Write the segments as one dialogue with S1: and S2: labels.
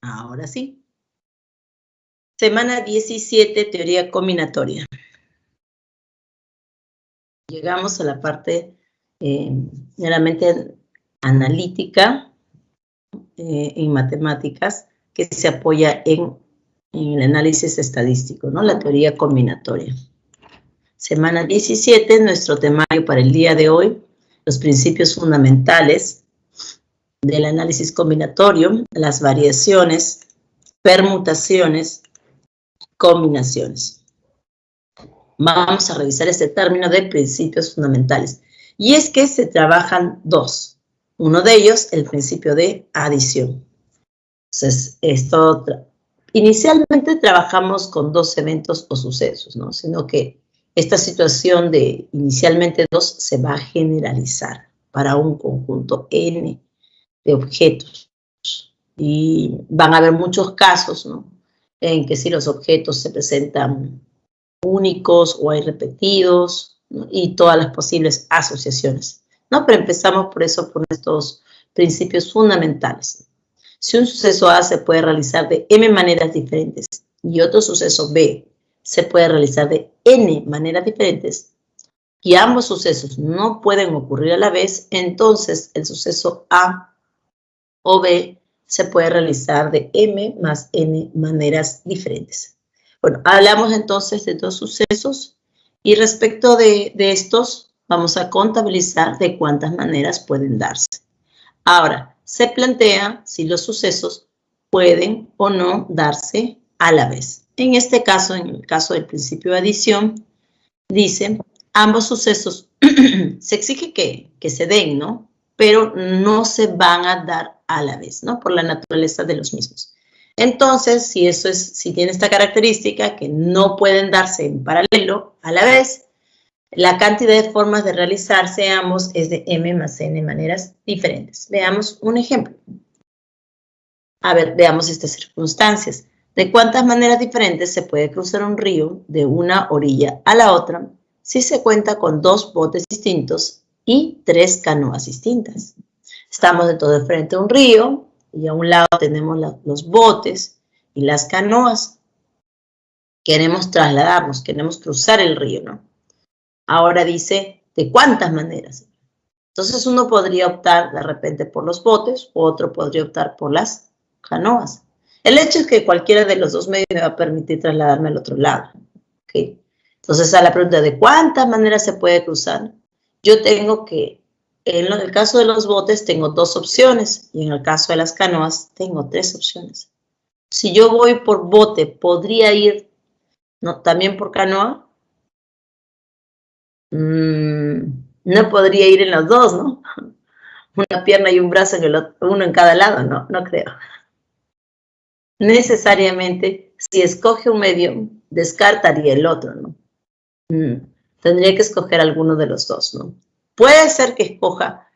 S1: Ahora sí. Semana 17, teoría combinatoria. Llegamos a la parte meramente analítica en matemáticas que se apoya en el análisis estadístico, ¿no? La teoría combinatoria. Semana 17, nuestro temario para el día de hoy, los principios fundamentales del análisis combinatorio, las variaciones, permutaciones, combinaciones. Vamos a revisar este término de principios fundamentales. Y es que se trabajan dos. Uno de ellos, el principio de adición. Entonces, inicialmente trabajamos con dos eventos o sucesos, ¿no? Sino que esta situación de inicialmente dos se va a generalizar para un conjunto N de objetos. Y van a haber muchos casos, ¿no? En que si los objetos se presentan únicos o hay repetidos, ¿no? Y todas las posibles asociaciones, ¿no? Pero empezamos por eso, por estos principios fundamentales. Si un suceso A se puede realizar de M maneras diferentes y otro suceso B se puede realizar de N maneras diferentes y ambos sucesos no pueden ocurrir a la vez, entonces el suceso A o B se puede realizar de M más N maneras diferentes. Bueno, hablamos entonces de dos sucesos y respecto de estos vamos a contabilizar de cuántas maneras pueden darse. Ahora, se plantea si los sucesos pueden o no darse a la vez. En este caso, en el caso del principio de adición, dice, ambos sucesos se exige que se den, ¿no? Pero no se van a dar a la vez, ¿no? Por la naturaleza de los mismos. Entonces, si tiene esta característica que no pueden darse en paralelo a la vez, la cantidad de formas de realizarse ambos es de M más N maneras diferentes. Veamos un ejemplo. A ver, veamos estas circunstancias. ¿De cuántas maneras diferentes se puede cruzar un río de una orilla a la otra si se cuenta con dos botes distintos y tres canoas distintas? Estamos de todo frente a un río y a un lado tenemos los botes y las canoas. Queremos trasladarnos, queremos cruzar el río, ¿no? Ahora dice, ¿de cuántas maneras? Entonces uno podría optar de repente por los botes, o otro podría optar por las canoas. El hecho es que cualquiera de los dos medios me va a permitir trasladarme al otro lado. ¿Okay? Entonces a la pregunta de cuántas maneras se puede cruzar, yo tengo que, en el caso de los botes tengo dos opciones, y en el caso de las canoas tengo tres opciones. Si yo voy por bote, ¿podría ir también por canoa? No podría ir en los dos, ¿no? Una pierna y un brazo, uno en cada lado, no creo. Necesariamente, si escoge un medio, descartaría el otro, ¿no? Tendría que escoger alguno de los dos, ¿no? Puede ser que escoja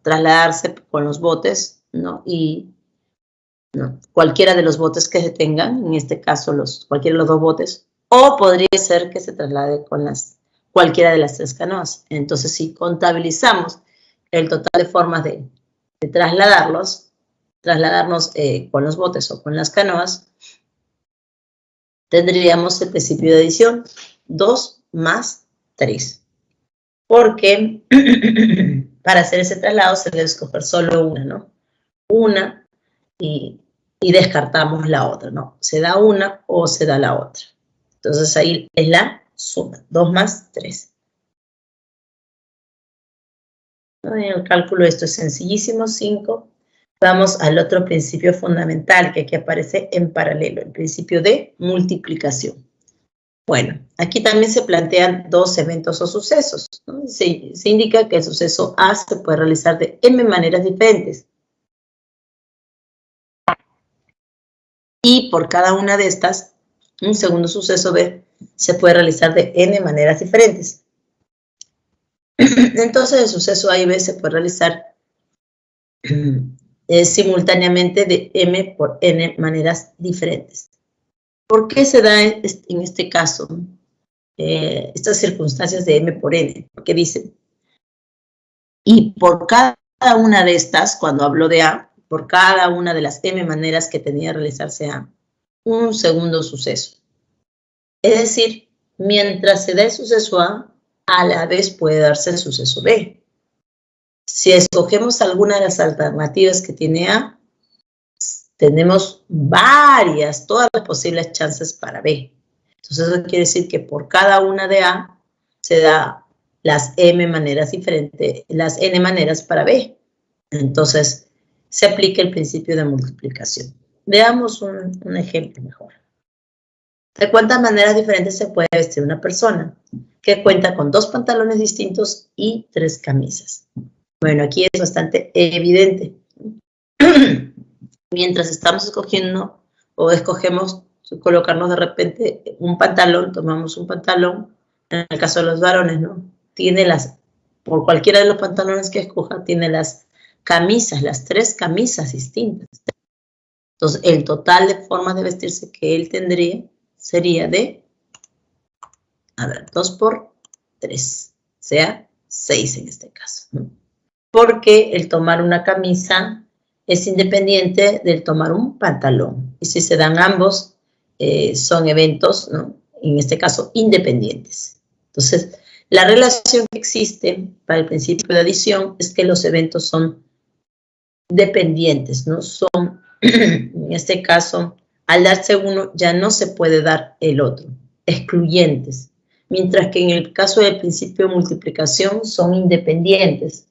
S1: trasladarse con los botes, ¿no? Y cualquiera de los botes que se tengan, en este caso cualquiera de los dos botes, o podría ser que se traslade con cualquiera de las tres canoas. Entonces, si contabilizamos el total de formas de trasladarnos con los botes o con las canoas, tendríamos el principio de adición 2 más 3. Porque para hacer ese traslado se debe escoger solo una, ¿no? Una y descartamos la otra, ¿no? Se da una o se da la otra. Entonces ahí es la suma, 2 más 3. En el cálculo esto es sencillísimo, 5. Vamos al otro principio fundamental que aquí aparece en paralelo, el principio de multiplicación. Bueno, aquí también se plantean dos eventos o sucesos, ¿no? Se indica que el suceso A se puede realizar de M maneras diferentes. Y por cada una de estas, un segundo suceso B se puede realizar de N maneras diferentes. Entonces, el suceso A y B se puede realizar simultáneamente de M por N maneras diferentes. ¿Por qué se da en este caso estas circunstancias de M por N? Porque dicen, y por cada una de estas, cuando hablo de A, por cada una de las m maneras que tenía de realizarse A, un segundo suceso. Es decir, mientras se dé el suceso A la vez puede darse el suceso B. Si escogemos alguna de las alternativas que tiene A, tenemos todas las posibles chances para B. Entonces eso quiere decir que por cada una de A se da las m maneras diferentes, las n maneras para B. Entonces se aplica el principio de multiplicación. Veamos un ejemplo mejor. ¿De cuántas maneras diferentes se puede vestir una persona que cuenta con 2 pantalones distintos y 3 camisas? Bueno, aquí es bastante evidente. Mientras estamos escogiendo o escogemos colocarnos de repente un pantalón, tomamos un pantalón, en el caso de los varones, ¿no? Por cualquiera de los pantalones que escoja, tiene las camisas, las 3 camisas distintas. Entonces, el total de formas de vestirse que él tendría sería de, 2 por 3, o sea, 6 en este caso, ¿no? Porque el tomar una camisa es independiente del tomar un pantalón. Y si se dan ambos, son eventos, ¿no? En este caso, independientes. Entonces, la relación que existe para el principio de adición es que los eventos son dependientes, ¿no? Son, en este caso, al darse uno, ya no se puede dar el otro, excluyentes. Mientras que en el caso del principio de multiplicación son independientes.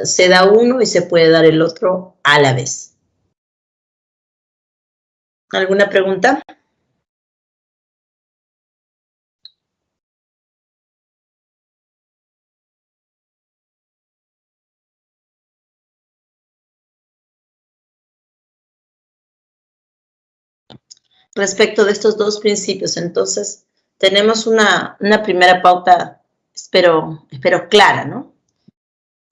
S1: Se da uno y se puede dar el otro a la vez. ¿Alguna pregunta? Respecto de estos dos principios, entonces, tenemos una primera pauta, espero clara, ¿no?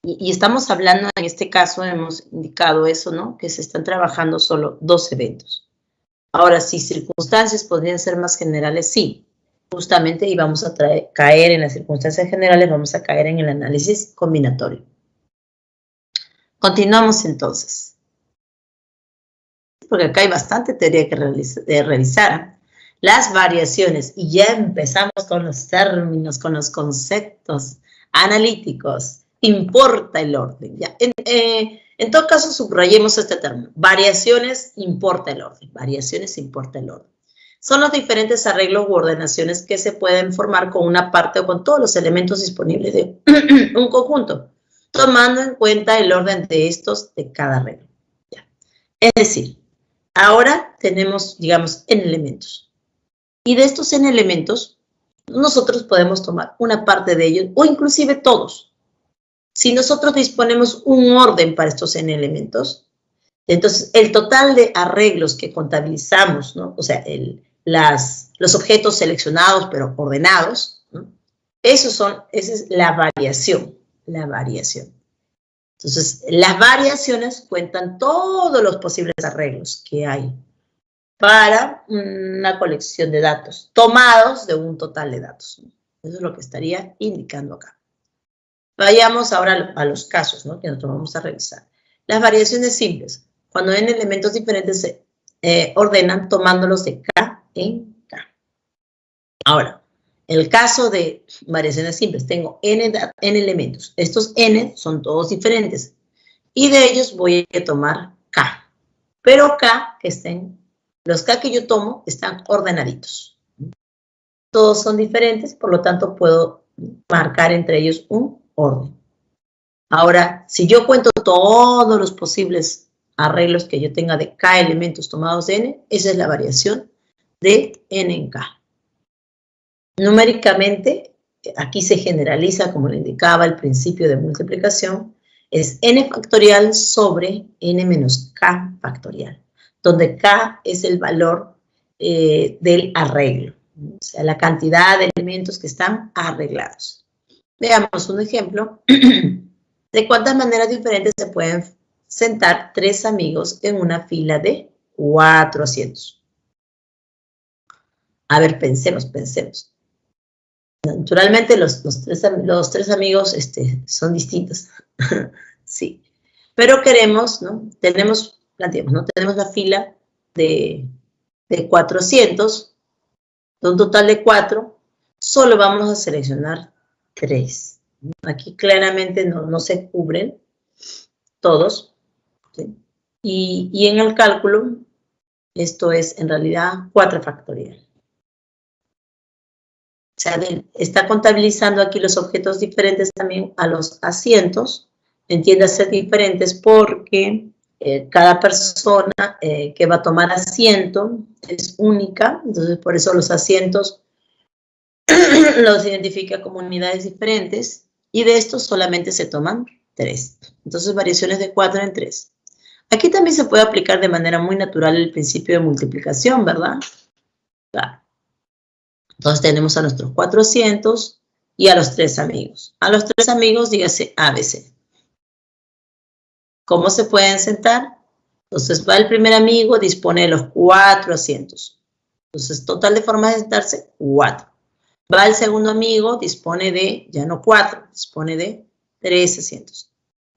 S1: Y estamos hablando, en este caso, hemos indicado eso, ¿no? Que se están trabajando solo 2 eventos. Ahora, si circunstancias podrían ser más generales, sí. Justamente, y vamos a caer en las circunstancias generales, vamos a caer en el análisis combinatorio. Continuamos entonces. Porque acá hay bastante teoría que revisar. Las variaciones, y ya empezamos con los términos, con los conceptos analíticos. Importa el orden. Ya. En todo caso, subrayemos este término. Variaciones, importa el orden. Variaciones, importa el orden. Son los diferentes arreglos u ordenaciones que se pueden formar con una parte o con todos los elementos disponibles de un conjunto, tomando en cuenta el orden de estos de cada arreglo. Ya. Es decir, ahora tenemos, digamos, n elementos. Y de estos n elementos, nosotros podemos tomar una parte de ellos, o inclusive todos. Si nosotros disponemos un orden para estos n elementos, entonces el total de arreglos que contabilizamos, ¿no? O sea, los objetos seleccionados pero ordenados, ¿no? Esa es la variación, Entonces, las variaciones cuentan todos los posibles arreglos que hay para una colección de datos, tomados de un total de datos. Eso es lo que estaría indicando acá. Vayamos ahora a los casos, ¿no? Que nosotros vamos a revisar. Las variaciones simples, cuando n elementos diferentes se ordenan tomándolos de K en K. Ahora, el caso de variaciones simples, tengo n elementos. Estos n son todos diferentes. Y de ellos voy a tomar K. Pero los K que yo tomo están ordenaditos. Todos son diferentes, por lo tanto puedo marcar entre ellos un orden. Ahora, si yo cuento todos los posibles arreglos que yo tenga de K elementos tomados de n, esa es la variación de n en K. Numéricamente, aquí se generaliza, como le indicaba el principio de multiplicación, es n factorial sobre n menos k factorial, donde k es el valor del arreglo, o sea, la cantidad de elementos que están arreglados. Veamos un ejemplo de cuántas maneras diferentes se pueden sentar 3 amigos en una fila de 4 asientos. A ver, pensemos. Naturalmente los tres amigos son distintos, sí. Pero queremos, ¿no? Tenemos planteemos, ¿no? Tenemos la fila de 400, de un total de 4, solo vamos a seleccionar 3. Aquí claramente no se cubren todos, ¿sí? Y en el cálculo, esto es en realidad 4 factorial. O sea, está contabilizando aquí los objetos diferentes también a los asientos, entiéndase diferentes porque cada persona que va a tomar asiento es única, entonces por eso los asientos los identifica como unidades diferentes y de estos solamente se toman 3. Entonces variaciones de 4 en 3. Aquí también se puede aplicar de manera muy natural el principio de multiplicación, ¿verdad? Claro. Entonces tenemos a nuestros 400 y a los 3 amigos. A los 3 amigos dígase ABC. ¿Cómo se pueden sentar? Entonces va el primer amigo, dispone de los 4 asientos. Entonces total de formas de sentarse, 4. Va el segundo amigo, dispone de, ya no 4, dispone de 3 asientos.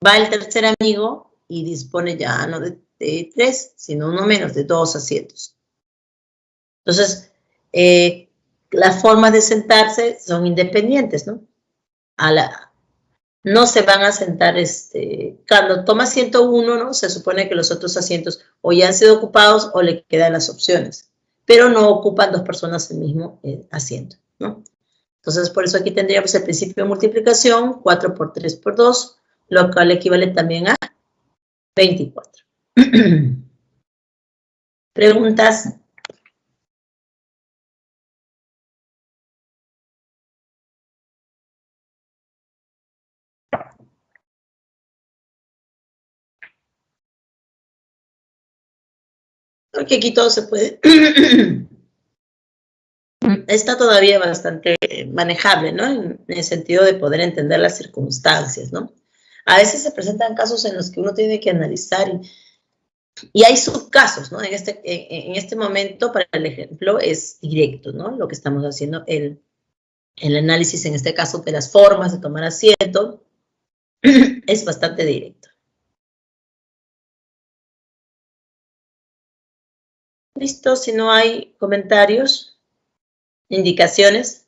S1: Va el tercer amigo y dispone ya no de 3, sino uno menos, de 2 asientos. Entonces, las formas de sentarse son independientes, ¿no? No se van a sentar, cuando toma asiento uno, ¿no? Se supone que los otros asientos o ya han sido ocupados o le quedan las opciones, pero no ocupan 2 personas el mismo asiento, ¿no? Entonces, por eso aquí tendríamos el principio de multiplicación, 4 por 3 por 2, lo cual equivale también a 24. ¿Preguntas? Porque aquí todo se puede. Está todavía bastante manejable, ¿no? En el sentido de poder entender las circunstancias, ¿no? A veces se presentan casos en los que uno tiene que analizar y hay subcasos, ¿no? En este momento, para el ejemplo, es directo, ¿no? Lo que estamos haciendo, el análisis, en este caso, de las formas de tomar asiento, es bastante directo. Listo, si no hay comentarios, indicaciones,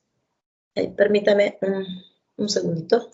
S1: permítame un segundito.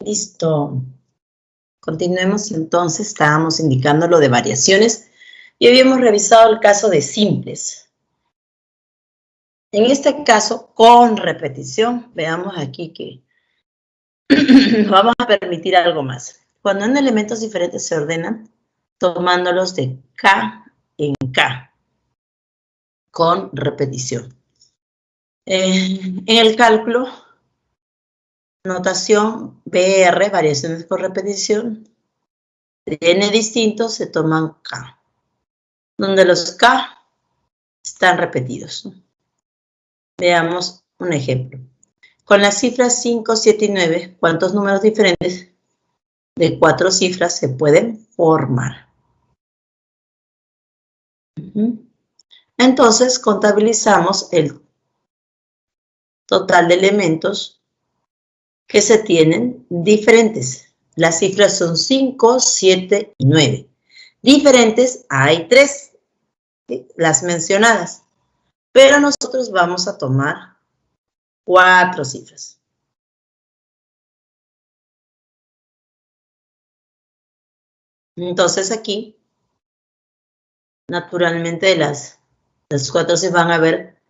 S1: Listo. Continuemos entonces, estábamos indicando lo de variaciones y habíamos revisado el caso de simples. En este caso, con repetición, veamos aquí que vamos a permitir algo más. Cuando en elementos diferentes se ordenan, tomándolos de K en K, con repetición. En el cálculo, notación BR, variaciones por repetición, de n distintos se toman K, donde los K están repetidos. Veamos un ejemplo. Con las cifras 5, 7 y 9, ¿cuántos números diferentes de 4 cifras se pueden formar? Entonces, contabilizamos el total de elementos que se tienen diferentes. Las cifras son 5, 7 y 9. Diferentes hay 3, ¿sí? Las mencionadas. Pero nosotros vamos a tomar 4 cifras. Entonces aquí, naturalmente las 4 se van a ver,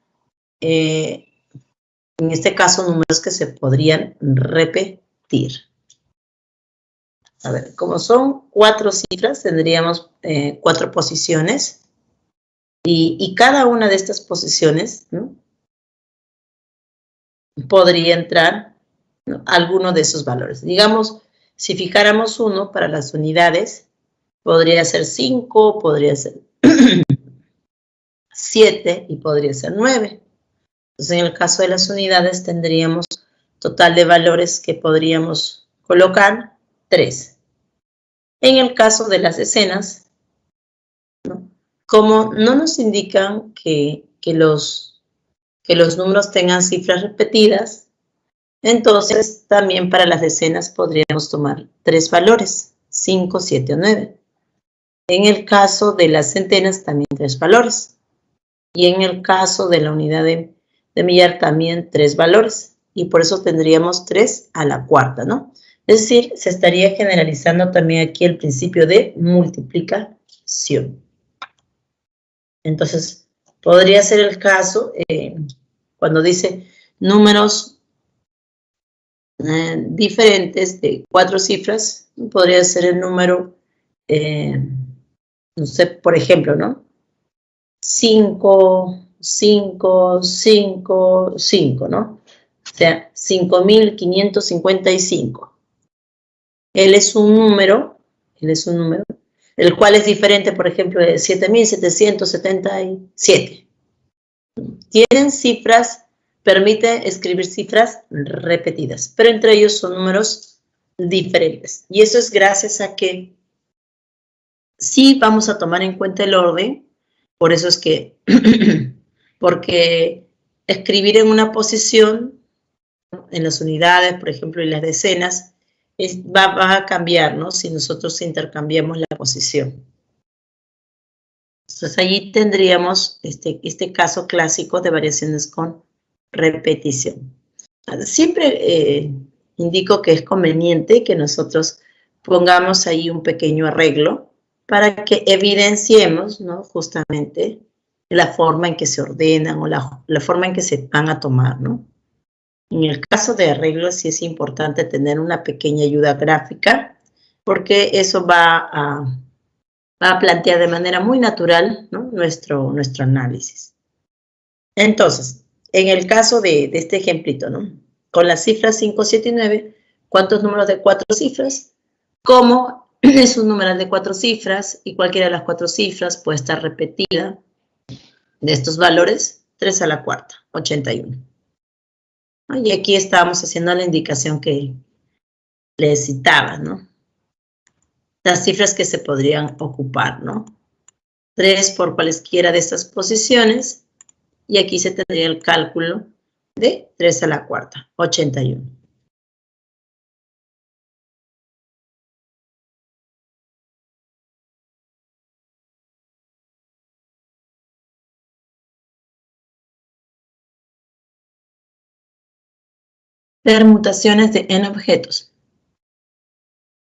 S1: en este caso, números que se podrían repetir. A ver, como son 4 cifras, tendríamos 4 posiciones. Y cada una de estas posiciones, ¿no?, podría entrar, ¿no?, alguno de esos valores. Digamos, si fijáramos uno para las unidades, podría ser 5, podría ser 7 y podría ser 9. Entonces, en el caso de las unidades tendríamos total de valores que podríamos colocar 3. En el caso de las decenas, ¿no?, como no nos indican que los números tengan cifras repetidas, entonces también para las decenas podríamos tomar 3 valores, 5, 7 o 9. En el caso de las centenas también 3 valores. Y en el caso de la unidad de millar también 3 valores. Y por eso tendríamos 3 a la cuarta, ¿no? Es decir, se estaría generalizando también aquí el principio de multiplicación. Entonces, podría ser el caso cuando dice números diferentes de 4 cifras, podría ser el número, no sé, por ejemplo, ¿no?, 5, 5, 5, 5, ¿no? O sea, 5.555. Él es un número, el cual es diferente, por ejemplo, de 7.777. Tienen cifras, permite escribir cifras repetidas, pero entre ellos son números diferentes. Y eso es gracias a que sí vamos a tomar en cuenta el orden. Por eso es que, porque escribir en una posición, ¿no?, en las unidades, por ejemplo, y las decenas, va a cambiar, ¿no?, si nosotros intercambiamos la posición. Entonces, allí tendríamos este caso clásico de variaciones con repetición. Siempre indico que es conveniente que nosotros pongamos ahí un pequeño arreglo para que evidenciemos, ¿no?, justamente la forma en que se ordenan o la forma en que se van a tomar, ¿no? En el caso de arreglos sí es importante tener una pequeña ayuda gráfica, porque eso va a plantear de manera muy natural, ¿no?, nuestro análisis. Entonces, en el caso de este ejemplito, ¿no?, con las cifras 5, 7 y 9, ¿cuántos números de 4 cifras? ¿Cómo es un numeral de 4 cifras y cualquiera de las 4 cifras puede estar repetida de estos valores? 3 a la cuarta, 81. Y aquí estábamos haciendo la indicación que les citaba, ¿no?, las cifras que se podrían ocupar, ¿no? 3 por cualesquiera de estas posiciones, y aquí se tendría el cálculo de 3 a la cuarta, 81. Permutaciones de n objetos.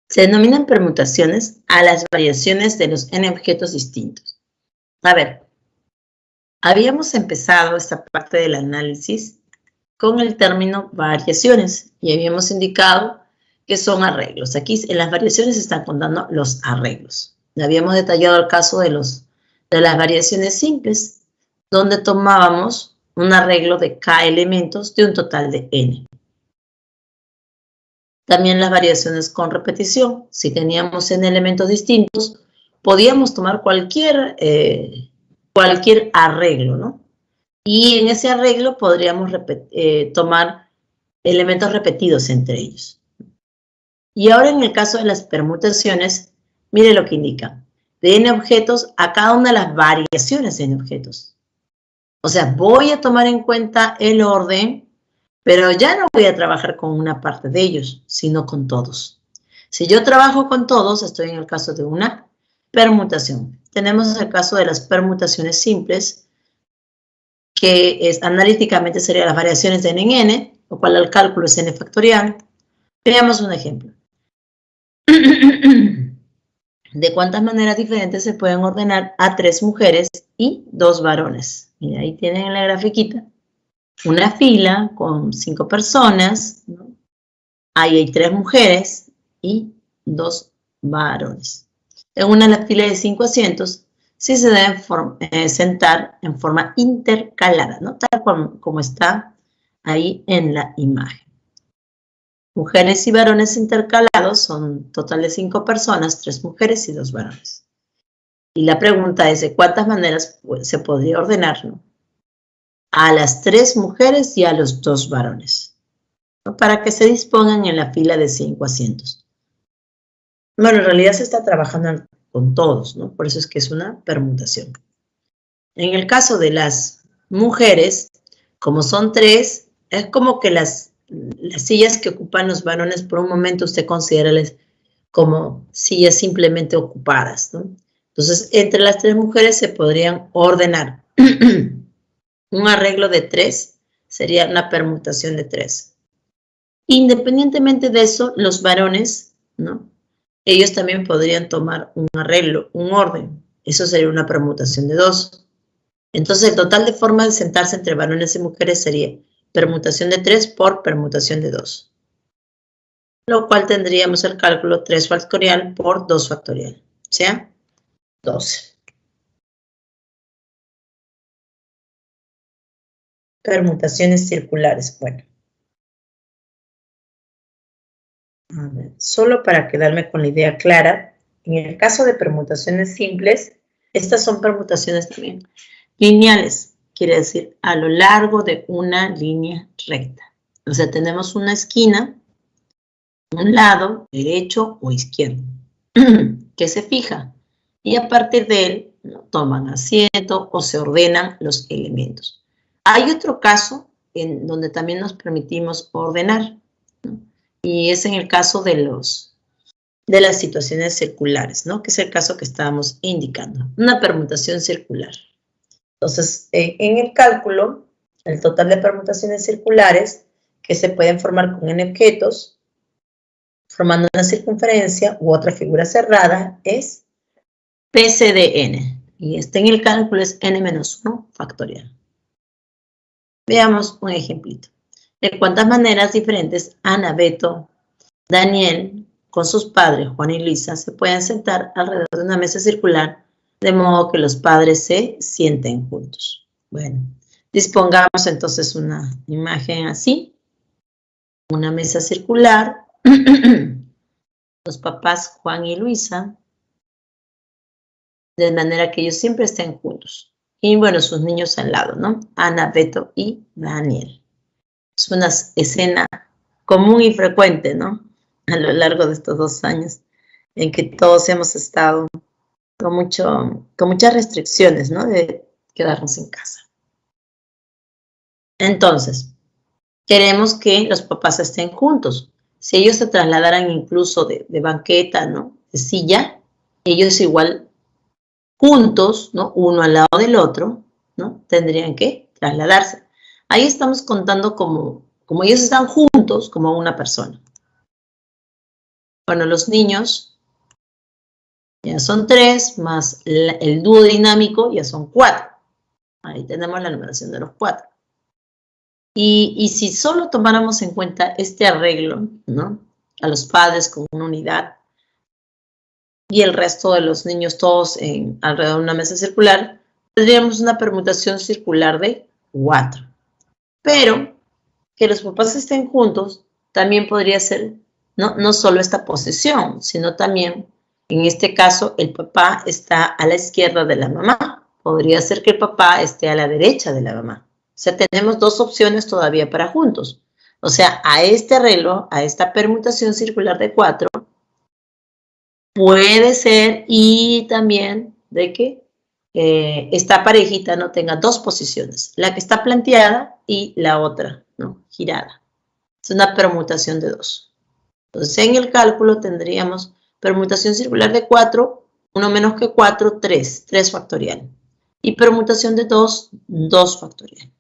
S1: Se denominan permutaciones a las variaciones de los n objetos distintos. A ver, habíamos empezado esta parte del análisis con el término variaciones y habíamos indicado que son arreglos. Aquí en las variaciones se están contando los arreglos. Habíamos detallado el caso de las variaciones simples, donde tomábamos un arreglo de k elementos de un total de n. También las variaciones con repetición. Si teníamos n elementos distintos, podíamos tomar cualquier arreglo, ¿no? Y en ese arreglo podríamos tomar elementos repetidos entre ellos. Y ahora en el caso de las permutaciones, mire lo que indica. De n objetos a cada una de las variaciones de n objetos. O sea, voy a tomar en cuenta el orden, pero ya no voy a trabajar con una parte de ellos, sino con todos. Si yo trabajo con todos, estoy en el caso de una permutación. Tenemos el caso de las permutaciones simples, que analíticamente serían las variaciones de n en n, lo cual el cálculo es n factorial. Veamos un ejemplo. De cuántas maneras diferentes se pueden ordenar a 3 mujeres y 2 varones. Mira, ahí tienen en la grafiquita una fila con 5 personas, ¿no? Ahí hay 3 mujeres y 2 varones. En una fila de 5 asientos sí se deben sentar en forma intercalada, ¿no? Tal como está ahí en la imagen. Mujeres y varones intercalados son total de 5 personas, 3 mujeres y 2 varones. Y la pregunta es de cuántas maneras se podría ordenar, ¿no? A las 3 mujeres y a los 2 varones, ¿no? Para que se dispongan en la fila de 5 asientos. Bueno, en realidad se está trabajando con todos, ¿no? Por eso es que es una permutación. En el caso de las mujeres, como son 3, es como que las sillas que ocupan los varones, por un momento usted considéralas como sillas simplemente ocupadas, ¿no? Entonces, entre las 3 mujeres se podrían ordenar. Un arreglo de 3 sería una permutación de 3. Independientemente de eso, los varones, ¿no? Ellos también podrían tomar un arreglo, un orden. Eso sería una permutación de 2. Entonces, el total de formas de sentarse entre varones y mujeres sería permutación de 3 por permutación de 2. Lo cual tendríamos el cálculo 3 factorial por 2 factorial, o sea, 12. Permutaciones circulares. Bueno, a ver, solo para quedarme con la idea clara, en el caso de permutaciones simples, estas son permutaciones también lineales, quiere decir a lo largo de una línea recta. O sea, tenemos una esquina, un lado derecho o izquierdo, que se fija y a partir de él, ¿no?, toman asiento o se ordenan los elementos. Hay otro caso en donde también nos permitimos ordenar, ¿no? Y es en el caso de las situaciones circulares, ¿no? Que es el caso que estábamos indicando, una permutación circular. Entonces, en el cálculo, el total de permutaciones circulares que se pueden formar con n objetos, formando una circunferencia u otra figura cerrada, es PC de n. Y este en el cálculo es n-1 factorial. Veamos un ejemplito. De cuántas maneras diferentes Ana, Beto, Daniel, con sus padres, Juan y Luisa, se pueden sentar alrededor de una mesa circular, de modo que los padres se sienten juntos. Bueno, dispongamos entonces una imagen así, una mesa circular, los papás Juan y Luisa, de manera que ellos siempre estén juntos. Y bueno, sus niños al lado, ¿no? Ana, Beto y Daniel. Es una escena común y frecuente, ¿no? A lo largo de estos 2 años, en que todos hemos estado con muchas restricciones, ¿no? De quedarnos en casa. Entonces, queremos que los papás estén juntos. Si ellos se trasladaran incluso de banqueta, ¿no?, de silla, ellos igual juntos, ¿no?, uno al lado del otro, ¿no?, tendrían que trasladarse. Ahí estamos contando como ellos están juntos, como una persona. Bueno, los niños ya son 3, más el dúo dinámico ya son 4. Ahí tenemos la numeración de los 4. Y si solo tomáramos en cuenta este arreglo, ¿no?, a los padres con una unidad y el resto de los niños todos alrededor de una mesa circular, tendríamos una permutación circular de 4. Pero que los papás estén juntos también podría ser no solo esta posición, sino también, en este caso, el papá está a la izquierda de la mamá. Podría ser que el papá esté a la derecha de la mamá. O sea, tenemos 2 opciones todavía para juntos. O sea, a este arreglo, a esta permutación circular de 4, puede ser y también de que esta parejita no tenga 2 posiciones, la que está planteada y la otra, ¿no?, girada. Es una permutación de 2. Entonces, en el cálculo tendríamos permutación circular de 4, 1 menos que 4, 3, 3 factorial. Y permutación de 2, 2 factorial.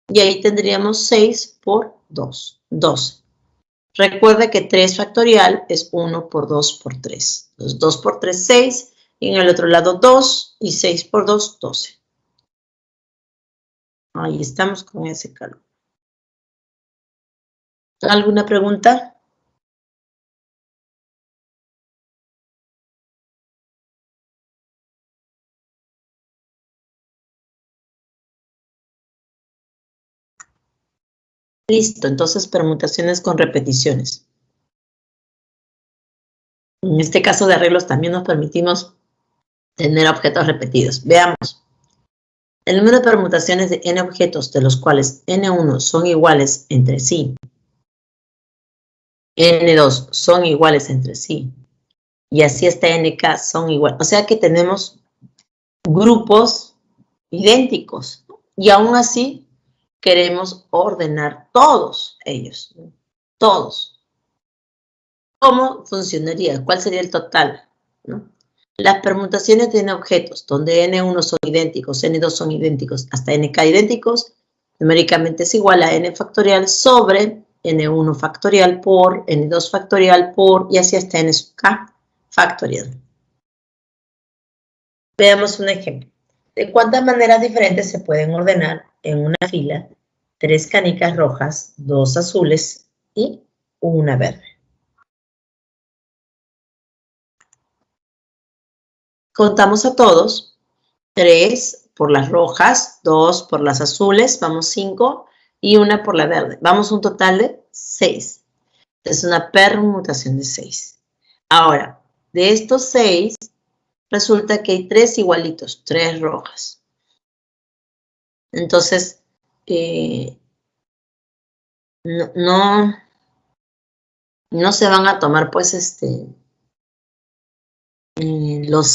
S1: Y ahí tendríamos 6 por 2, 12. Recuerde que 3 factorial es 1 por 2 por 3. Entonces, 2 por 3, 6. Y en el otro lado 2 y 6 por 2, 12. Ahí estamos con ese cálculo. ¿Alguna pregunta? Listo, entonces permutaciones con repeticiones. En este caso de arreglos también nos permitimos tener objetos repetidos. Veamos. El número de permutaciones de n objetos, de los cuales n1 son iguales entre sí, n2 son iguales entre sí, y así hasta nk son iguales. O sea que tenemos grupos idénticos, ¿no? Y aún así queremos ordenar todos ellos, ¿no? Todos. ¿Cómo funcionaría? ¿Cuál sería el total? ¿No? Las permutaciones de n objetos, donde n1 son idénticos, n2 son idénticos, hasta nk idénticos, numéricamente es igual a n factorial sobre n1 factorial por n2 factorial por, y así hasta n sub k factorial. Veamos un ejemplo. ¿De cuántas maneras diferentes se pueden ordenar en una fila 3 canicas rojas, 2 azules y una verde? Contamos a todos, 3 por las rojas, 2 por las azules, vamos 5, y una por la verde. Vamos un total de 6. Es una permutación de 6. Ahora, de estos 6, resulta que hay 3 igualitos, 3 rojas. Entonces, no se van a tomar, pues, las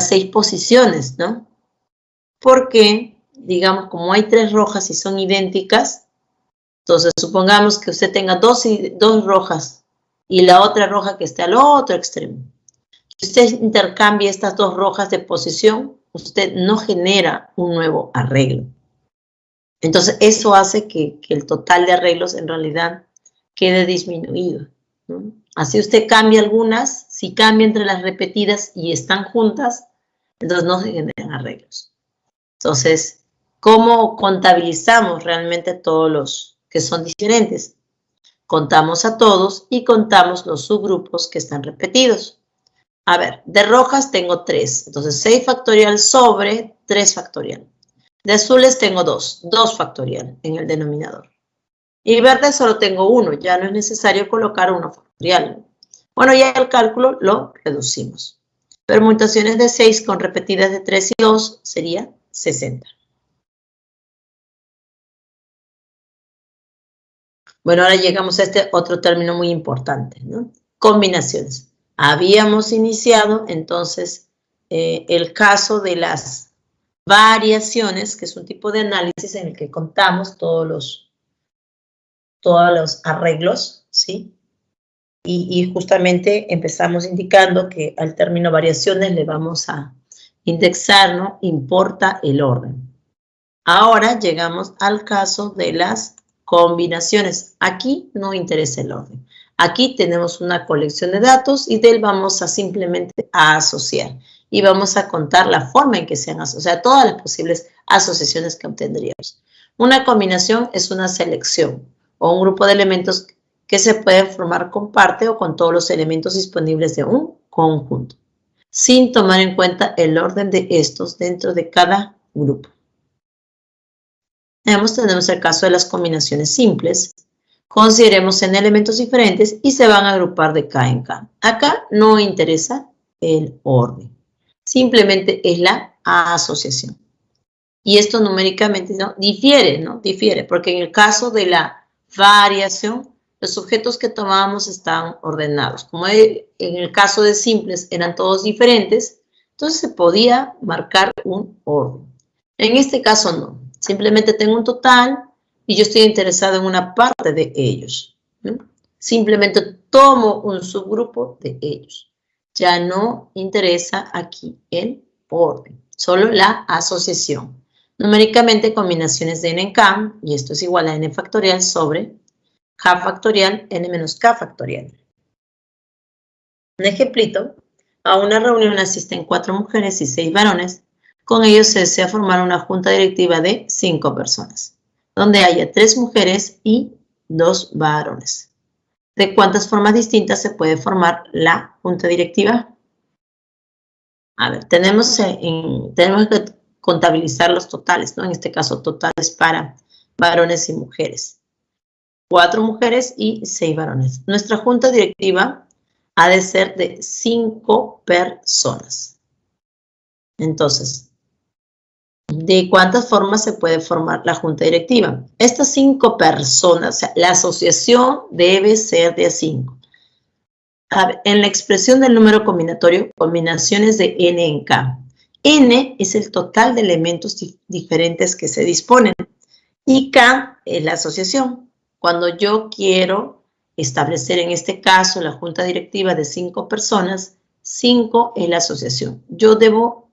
S1: 6 posiciones, ¿no? Porque, digamos, como hay 3 rojas y son idénticas, entonces supongamos que usted tenga 2 rojas y la otra roja que esté al otro extremo. Si usted intercambia estas 2 rojas de posición, usted no genera un nuevo arreglo. Entonces, eso hace que el total de arreglos en realidad quede disminuido, ¿no? Así usted cambia algunas, si cambia entre las repetidas y están juntas, entonces no se generan arreglos. Entonces, ¿cómo contabilizamos realmente todos los que son diferentes? Contamos a todos y contamos los subgrupos que están repetidos. A ver, de rojas tengo 3, entonces 6 factorial sobre 3 factorial. De azules tengo 2 factorial en el denominador. Y verde solo tengo 1, ya no es necesario colocar 1 factorial. Bueno, ya el cálculo lo reducimos. Permutaciones de 6 con repetidas de 3 y 2 sería 60. Bueno, ahora llegamos a este otro término muy importante, ¿no? Combinaciones. Habíamos iniciado entonces el caso de las variaciones, que es un tipo de análisis en el que contamos todos los arreglos, ¿sí? Y justamente empezamos indicando que al término variaciones le vamos a indexar, ¿no? Importa el orden. Ahora llegamos al caso de las combinaciones. Aquí no interesa el orden. Aquí tenemos una colección de datos y de él vamos a simplemente a asociar. Y vamos a contar la forma en que se han asociado, o sea, todas las posibles asociaciones que obtendríamos. Una combinación es una selección o un grupo de elementos que se pueden formar con parte o con todos los elementos disponibles de un conjunto, sin tomar en cuenta el orden de estos dentro de cada grupo. Tenemos el caso de las combinaciones simples. Consideremos n elementos diferentes y se van a agrupar de K en K. Acá no interesa el orden. Simplemente es la asociación. Y esto numéricamente ¿no? Difiere, porque en el caso de la variación, los objetos que tomábamos están ordenados. Como en el caso de simples eran todos diferentes, entonces se podía marcar un orden. En este caso no. Simplemente tengo un total y yo estoy interesado en una parte de ellos, ¿no? Simplemente tomo un subgrupo de ellos. Ya no interesa aquí el orden, solo la asociación. Numéricamente, combinaciones de n en k, y esto es igual a n factorial sobre k factorial, n menos k factorial. Un ejemplito, a una reunión asisten 4 mujeres y 6 varones. Con ellos se desea formar una junta directiva de 5 personas, donde haya 3 mujeres y 2 varones. ¿De cuántas formas distintas se puede formar la junta directiva? A ver, tenemos que contabilizar los totales, ¿no? En este caso, totales para varones y mujeres. 4 mujeres y 6 varones. Nuestra junta directiva ha de ser de 5 personas. Entonces, ¿de cuántas formas se puede formar la junta directiva? Estas 5 personas, o sea, la asociación debe ser de 5. A ver, en la expresión del número combinatorio, combinaciones de n en k. N es el total de elementos diferentes que se disponen y k es la asociación. Cuando yo quiero establecer en este caso la junta directiva de 5 personas, 5 es la asociación. Yo debo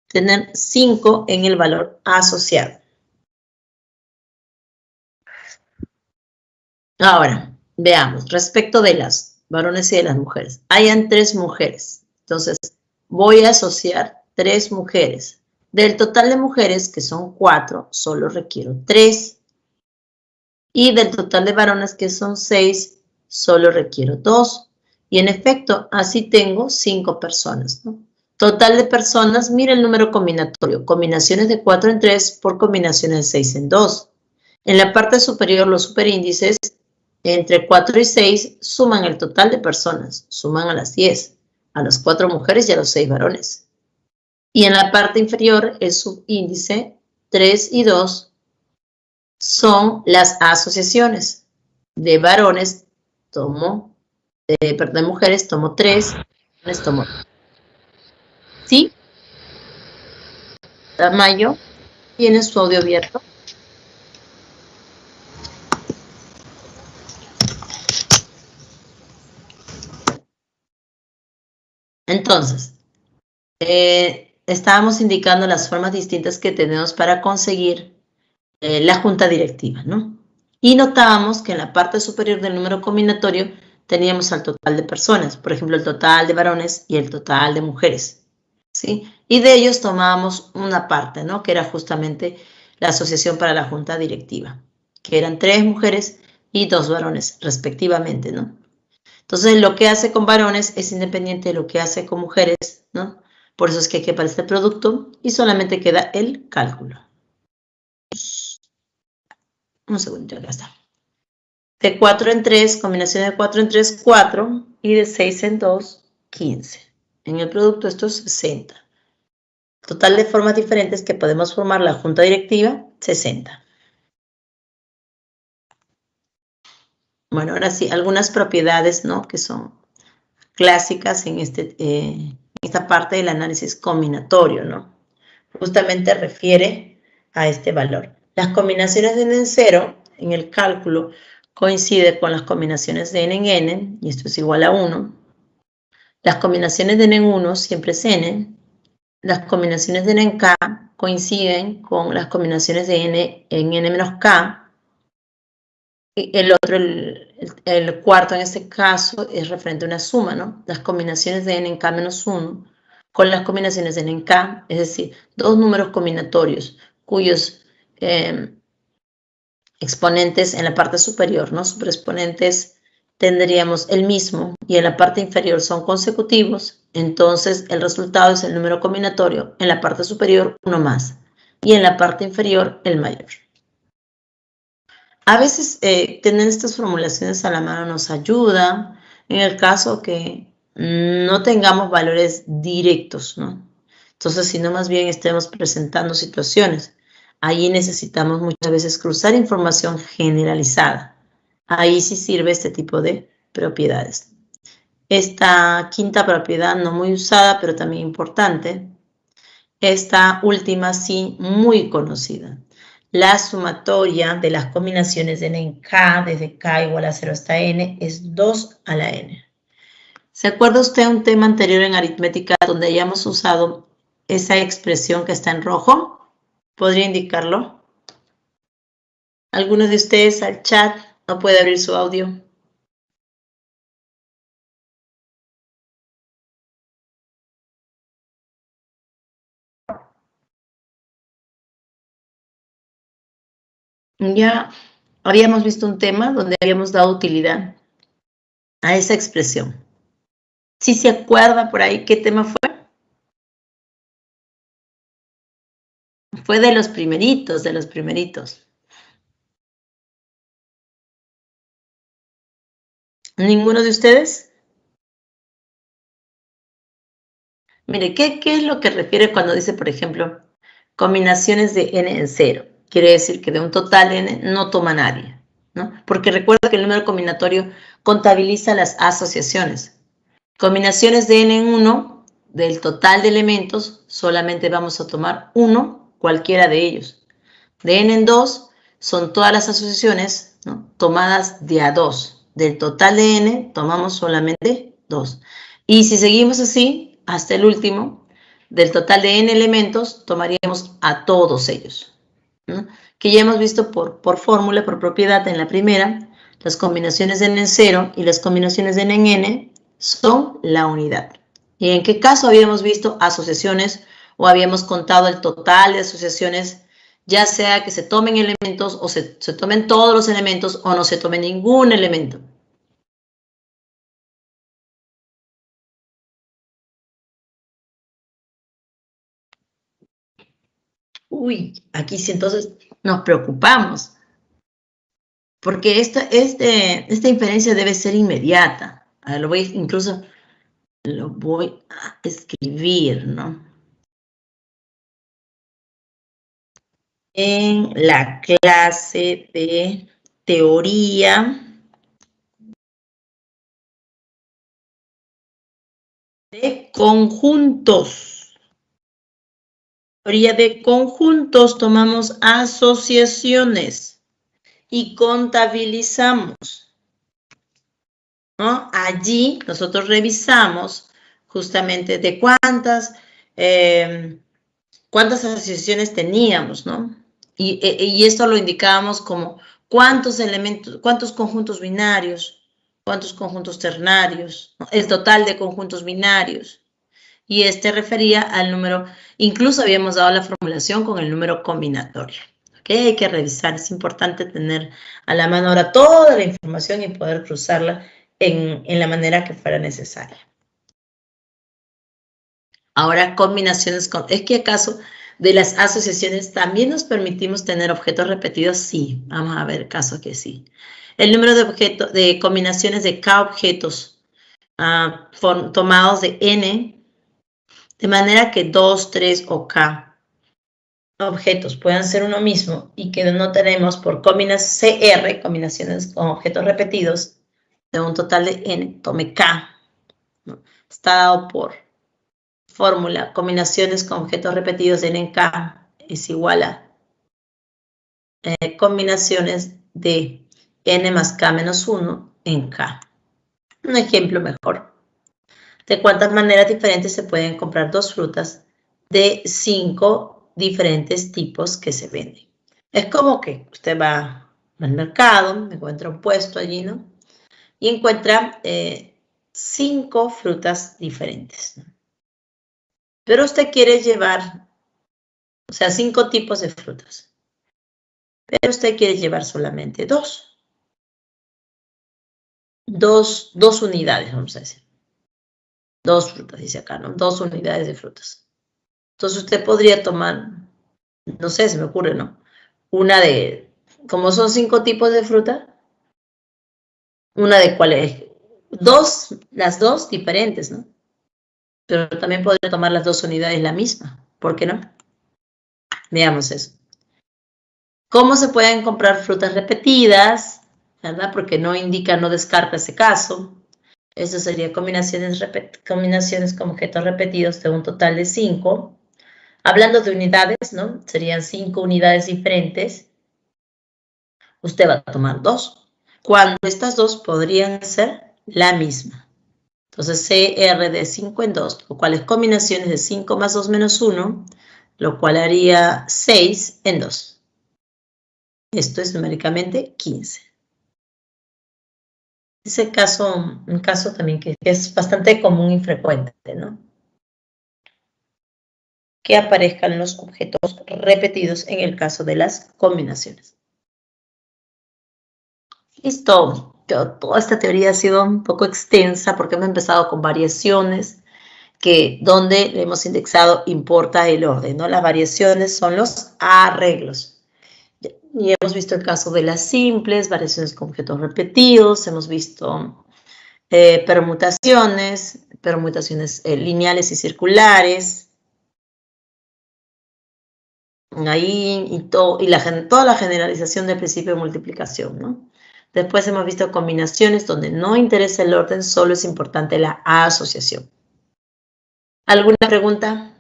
S1: tener 5 en el valor asociado. Ahora, veamos, respecto de las varones y de las mujeres. Hayan 3 mujeres. Entonces, voy a asociar 3 mujeres. Del total de mujeres, que son 4, solo requiero 3. Y del total de varones, que son 6, solo requiero 2. Y en efecto, así tengo 5 personas, ¿no? Total de personas, mira el número combinatorio. Combinaciones de 4 en 3 por combinaciones de 6 en 2. En la parte superior, los superíndices entre 4 y 6 suman el total de personas, suman a las 10, a las 4 mujeres y a los 6 varones. Y en la parte inferior, el subíndice 3 y 2 son las asociaciones. De varones tomo, de mujeres tomo 3, de varones tomo 2. ¿Sí? Tamayo, ¿tiene su audio abierto? Entonces, estábamos indicando las formas distintas que tenemos para conseguir la junta directiva, ¿no? Y notábamos que en la parte superior del número combinatorio teníamos al total de personas, por ejemplo, el total de varones y el total de mujeres, ¿sí? Y de ellos tomábamos una parte, ¿no? Que era justamente la asociación para la junta directiva, que eran 3 mujeres y 2 varones, respectivamente, ¿no? Entonces, lo que hace con varones es independiente de lo que hace con mujeres, ¿no? Por eso es que aquí aparece el producto y solamente queda el cálculo. Un segundo, acá está. De 4 en 3, combinación de 4 en 3, 4, y de 6 en 2, 15. En el producto esto es 60. Total de formas diferentes que podemos formar la junta directiva, 60. Bueno, ahora sí, algunas propiedades, ¿no? Que son clásicas en esta parte del análisis combinatorio, ¿no? Justamente refiere a este valor. Las combinaciones de n en 0 en el cálculo coincide con las combinaciones de n en n, y esto es igual a 1. Las combinaciones de n en 1 siempre es n. Las combinaciones de n en k coinciden con las combinaciones de n en n menos k. El otro, el cuarto en este caso, es referente a una suma, ¿no? Las combinaciones de n en k menos 1 con las combinaciones de n en k, es decir, dos números combinatorios cuyos exponentes en la parte superior, ¿no? Superexponentes tendríamos el mismo y en la parte inferior son consecutivos, entonces el resultado es el número combinatorio en la parte superior, uno más, y en la parte inferior, el mayor. A veces tener estas formulaciones a la mano nos ayuda en el caso que no tengamos valores directos, ¿no? Entonces, si no más bien estemos presentando situaciones, ahí necesitamos muchas veces cruzar información generalizada. Ahí sí sirve este tipo de propiedades. Esta quinta propiedad no muy usada, pero también importante. Esta última sí muy conocida. La sumatoria de las combinaciones de n en k, desde k igual a 0 hasta n, es 2 a la n. ¿Se acuerda usted un tema anterior en aritmética donde hayamos usado esa expresión que está en rojo? ¿Podría indicarlo? ¿Alguno de ustedes al chat no puede abrir su audio? Ya habíamos visto un tema donde habíamos dado utilidad a esa expresión. ¿Sí se acuerda por ahí qué tema fue? Fue de los primeritos, de los primeritos. ¿Ninguno de ustedes? Mire, ¿qué es lo que refiere cuando dice, por ejemplo, combinaciones de n en 0? Quiere decir que de un total de n no toma nadie, ¿no? Porque recuerda que el número combinatorio contabiliza las asociaciones. Combinaciones de n en 1, del total de elementos, solamente vamos a tomar uno, cualquiera de ellos. De n en 2, son todas las asociaciones, ¿no?, tomadas de a 2. Del total de n, tomamos solamente 2. Y si seguimos así, hasta el último, del total de n elementos, tomaríamos a todos ellos, ¿no?, que ya hemos visto por fórmula, por propiedad en la primera. Las combinaciones de n en 0 y las combinaciones de n en n son la unidad. ¿Y en qué caso habíamos visto asociaciones o habíamos contado el total de asociaciones, ya sea que se tomen elementos o se tomen todos los elementos o no se tome ningún elemento? Uy, aquí sí entonces nos preocupamos, porque esta inferencia debe ser inmediata. A ver, incluso lo voy a escribir, ¿no? En la clase de teoría de conjuntos. Teoría de conjuntos, tomamos asociaciones y contabilizamos, ¿no? Allí nosotros revisamos justamente de cuántas asociaciones teníamos, ¿no? Y esto lo indicábamos como cuántos elementos, cuántos conjuntos binarios, cuántos conjuntos ternarios, ¿no?, el total de conjuntos binarios. Y este refería al número, incluso habíamos dado la formulación con el número combinatorio. ¿Ok? Hay que revisar, es importante tener a la mano ahora toda la información y poder cruzarla en la manera que fuera necesaria. Ahora, combinaciones ¿es que acaso de las asociaciones también nos permitimos tener objetos repetidos? Sí, vamos a ver caso que sí. El número de combinaciones de K objetos tomados de N, de manera que 2, 3 o K objetos puedan ser uno mismo y que no tenemos por CR, combinaciones con objetos repetidos, de un total de N, tome K, ¿no? Está dado por fórmula, combinaciones con objetos repetidos de N en K es igual a combinaciones de N más K menos 1 en K. Un ejemplo mejor. ¿De cuántas maneras diferentes se pueden comprar dos frutas de 5 diferentes tipos que se venden? Es como que usted va al mercado, encuentra un puesto allí, ¿no? Y encuentra 5 frutas diferentes, ¿no? Pero usted quiere llevar, o sea, 5 tipos de frutas. Pero usted quiere llevar solamente 2. 2 unidades, vamos a decir. 2 frutas, dice acá, ¿no? 2 unidades de frutas. Entonces usted podría tomar, no sé, se me ocurre, ¿no? Una de, como son 5 tipos de fruta, una de cuáles, las dos diferentes, ¿no? Pero también podría tomar las 2 unidades la misma, ¿por qué no? Veamos eso. ¿Cómo se pueden comprar frutas repetidas? ¿Verdad? Porque no indica, no descarta ese caso. Eso sería combinaciones con objetos repetidos de un total de 5. Hablando de unidades, ¿no? Serían 5 unidades diferentes. Usted va a tomar 2. Cuando estas 2 podrían ser la misma. Entonces, CR de 5 en 2, lo cual es combinaciones de 5 más 2 menos 1, lo cual haría 6 en 2. Esto es numéricamente 15. Ese caso, un caso también que es bastante común y frecuente, ¿no? Que aparezcan los objetos repetidos en el caso de las combinaciones. Listo. Toda esta teoría ha sido un poco extensa porque hemos empezado con variaciones, donde hemos indexado importa el orden, ¿no? Las variaciones son los arreglos. Y hemos visto el caso de las simples, variaciones con objetos repetidos, hemos visto permutaciones lineales y circulares. Ahí y toda la generalización del principio de multiplicación, ¿no? Después hemos visto combinaciones donde no interesa el orden, solo es importante la asociación. ¿Alguna pregunta?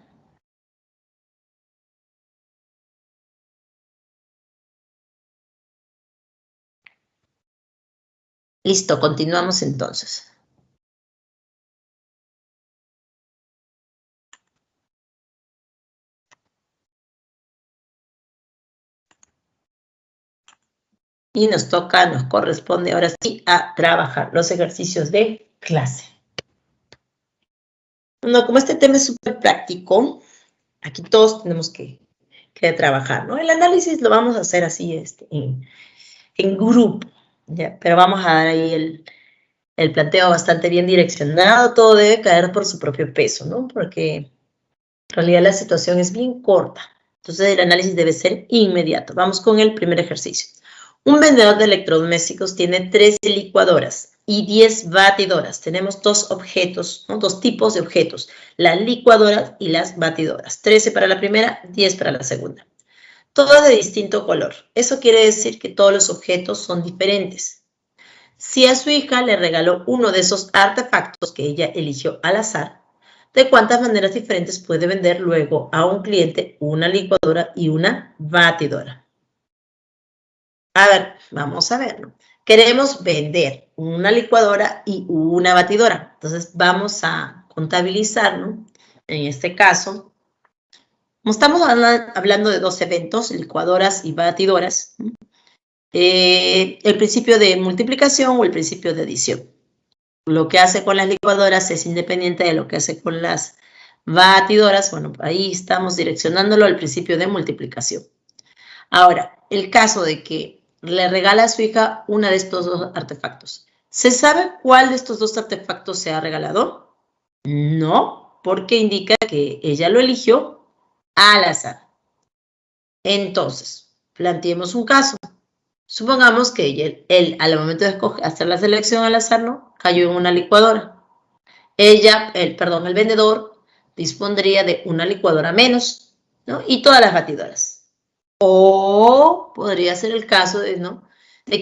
S1: Listo, continuamos entonces. Y nos corresponde ahora sí a trabajar los ejercicios de clase. Bueno, como este tema es súper práctico, aquí todos tenemos que trabajar, ¿no? El análisis lo vamos a hacer así en grupo, ¿ya? Pero vamos a dar ahí el planteo bastante bien direccionado, todo debe caer por su propio peso, ¿no? Porque en realidad la situación es bien corta, entonces el análisis debe ser inmediato. Vamos con el primer ejercicio. Un vendedor de electrodomésticos tiene 13 licuadoras y 10 batidoras. Tenemos dos objetos, ¿no? Dos tipos de objetos, las licuadoras y las batidoras. 13 para la primera, 10 para la segunda. Todas de distinto color. Eso quiere decir que todos los objetos son diferentes. Si a su hija le regaló uno de esos artefactos que ella eligió al azar, ¿de cuántas maneras diferentes puede vender luego a un cliente una licuadora y una batidora? A ver, vamos a ver, ¿no? Queremos vender una licuadora y una batidora. Entonces vamos a contabilizar, ¿no? En este caso, como estamos hablando de dos eventos, licuadoras y batidoras, ¿no? El principio de multiplicación o el principio de adición. Lo que hace con las licuadoras es independiente de lo que hace con las batidoras. Bueno, ahí estamos direccionándolo al principio de multiplicación. Ahora, el caso de que le regala a su hija uno de estos dos artefactos. ¿Se sabe cuál de estos dos artefactos se ha regalado? No, porque indica que ella lo eligió al azar. Entonces, planteemos un caso. Supongamos que él al momento de hacer la selección al azar, ¿no? Cayó en una licuadora. El vendedor dispondría de una licuadora menos, ¿no? Y todas las batidoras. O podría ser el caso de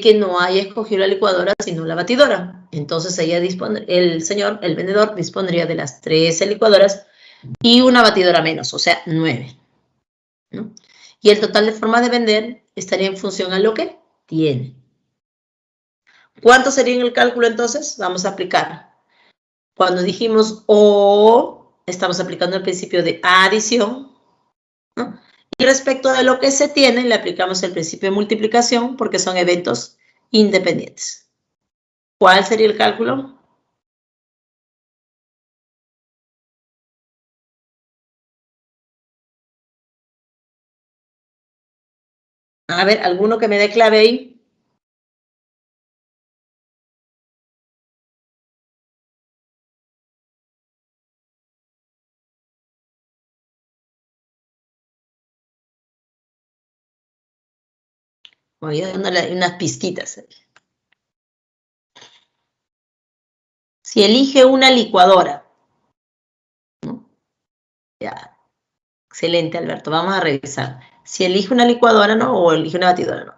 S1: que no haya escogido la licuadora, sino la batidora. Entonces el vendedor dispondría de las 13 licuadoras y una batidora menos, o sea, 9, ¿no? Y el total de formas de vender estaría en función a lo que tiene. ¿Cuánto sería en el cálculo entonces? Vamos a aplicar. Cuando dijimos o, estamos aplicando el principio de adición, ¿no? Y respecto de lo que se tiene, le aplicamos el principio de multiplicación porque son eventos independientes. ¿Cuál sería el cálculo? A ver, ¿alguno que me dé clave ahí? Voy a darle unas pizquitas. Si elige una licuadora, ¿no? Ya, excelente, Alberto, vamos a revisar. Si elige una licuadora, ¿no? O elige una batidora, ¿no?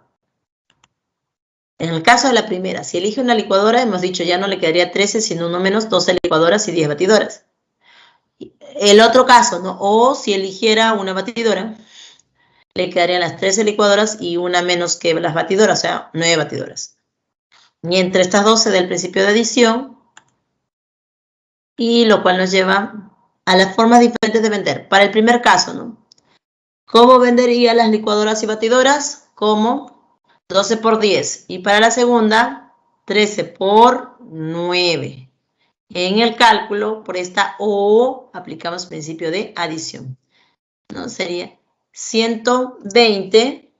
S1: En el caso de la primera, si elige una licuadora, hemos dicho ya no le quedaría 13, sino uno menos 12 licuadoras y 10 batidoras. El otro caso, ¿no? O si eligiera una batidora, le quedarían las 13 licuadoras y una menos que las batidoras, o sea, 9 batidoras. Y entre estas dos se da el principio de adición, y lo cual nos lleva a las formas diferentes de vender. Para el primer caso, ¿no? ¿Cómo vendería las licuadoras y batidoras? Como 12 por 10. Y para la segunda, 13 por 9. En el cálculo, por esta O, aplicamos principio de adición, ¿no? Sería 120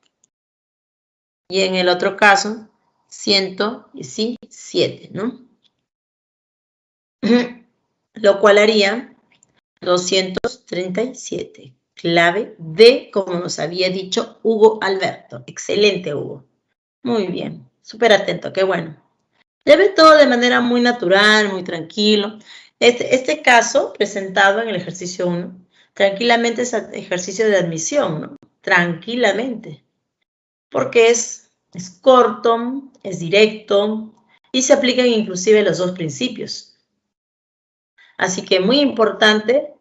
S1: y en el otro caso 117, ¿no? Lo cual haría 237. Clave D, como nos había dicho Hugo Alberto. Excelente, Hugo. Muy bien, súper atento, qué bueno. Lleve todo de manera muy natural, muy tranquilo. Este caso presentado en el ejercicio 1, tranquilamente es ejercicio de admisión, ¿no? Tranquilamente. Porque es corto, es directo y se aplican inclusive los dos principios. Así que muy importante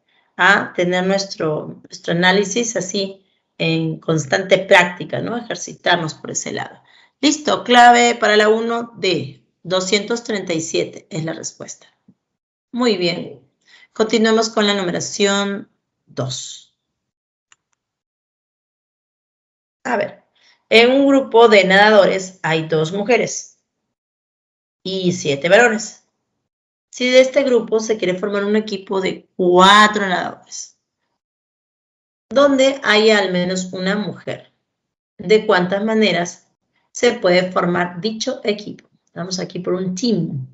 S1: tener nuestro análisis así en constante práctica, ¿no? Ejercitarnos por ese lado. Listo, clave para la 1D. 237 es la respuesta. Muy bien. Continuemos con la numeración 2. A ver, en un grupo de nadadores hay 2 mujeres y 7 varones. Si de este grupo se quiere formar un equipo de 4 nadadores, donde haya al menos una mujer, ¿de cuántas maneras se puede formar dicho equipo? Vamos aquí por un team.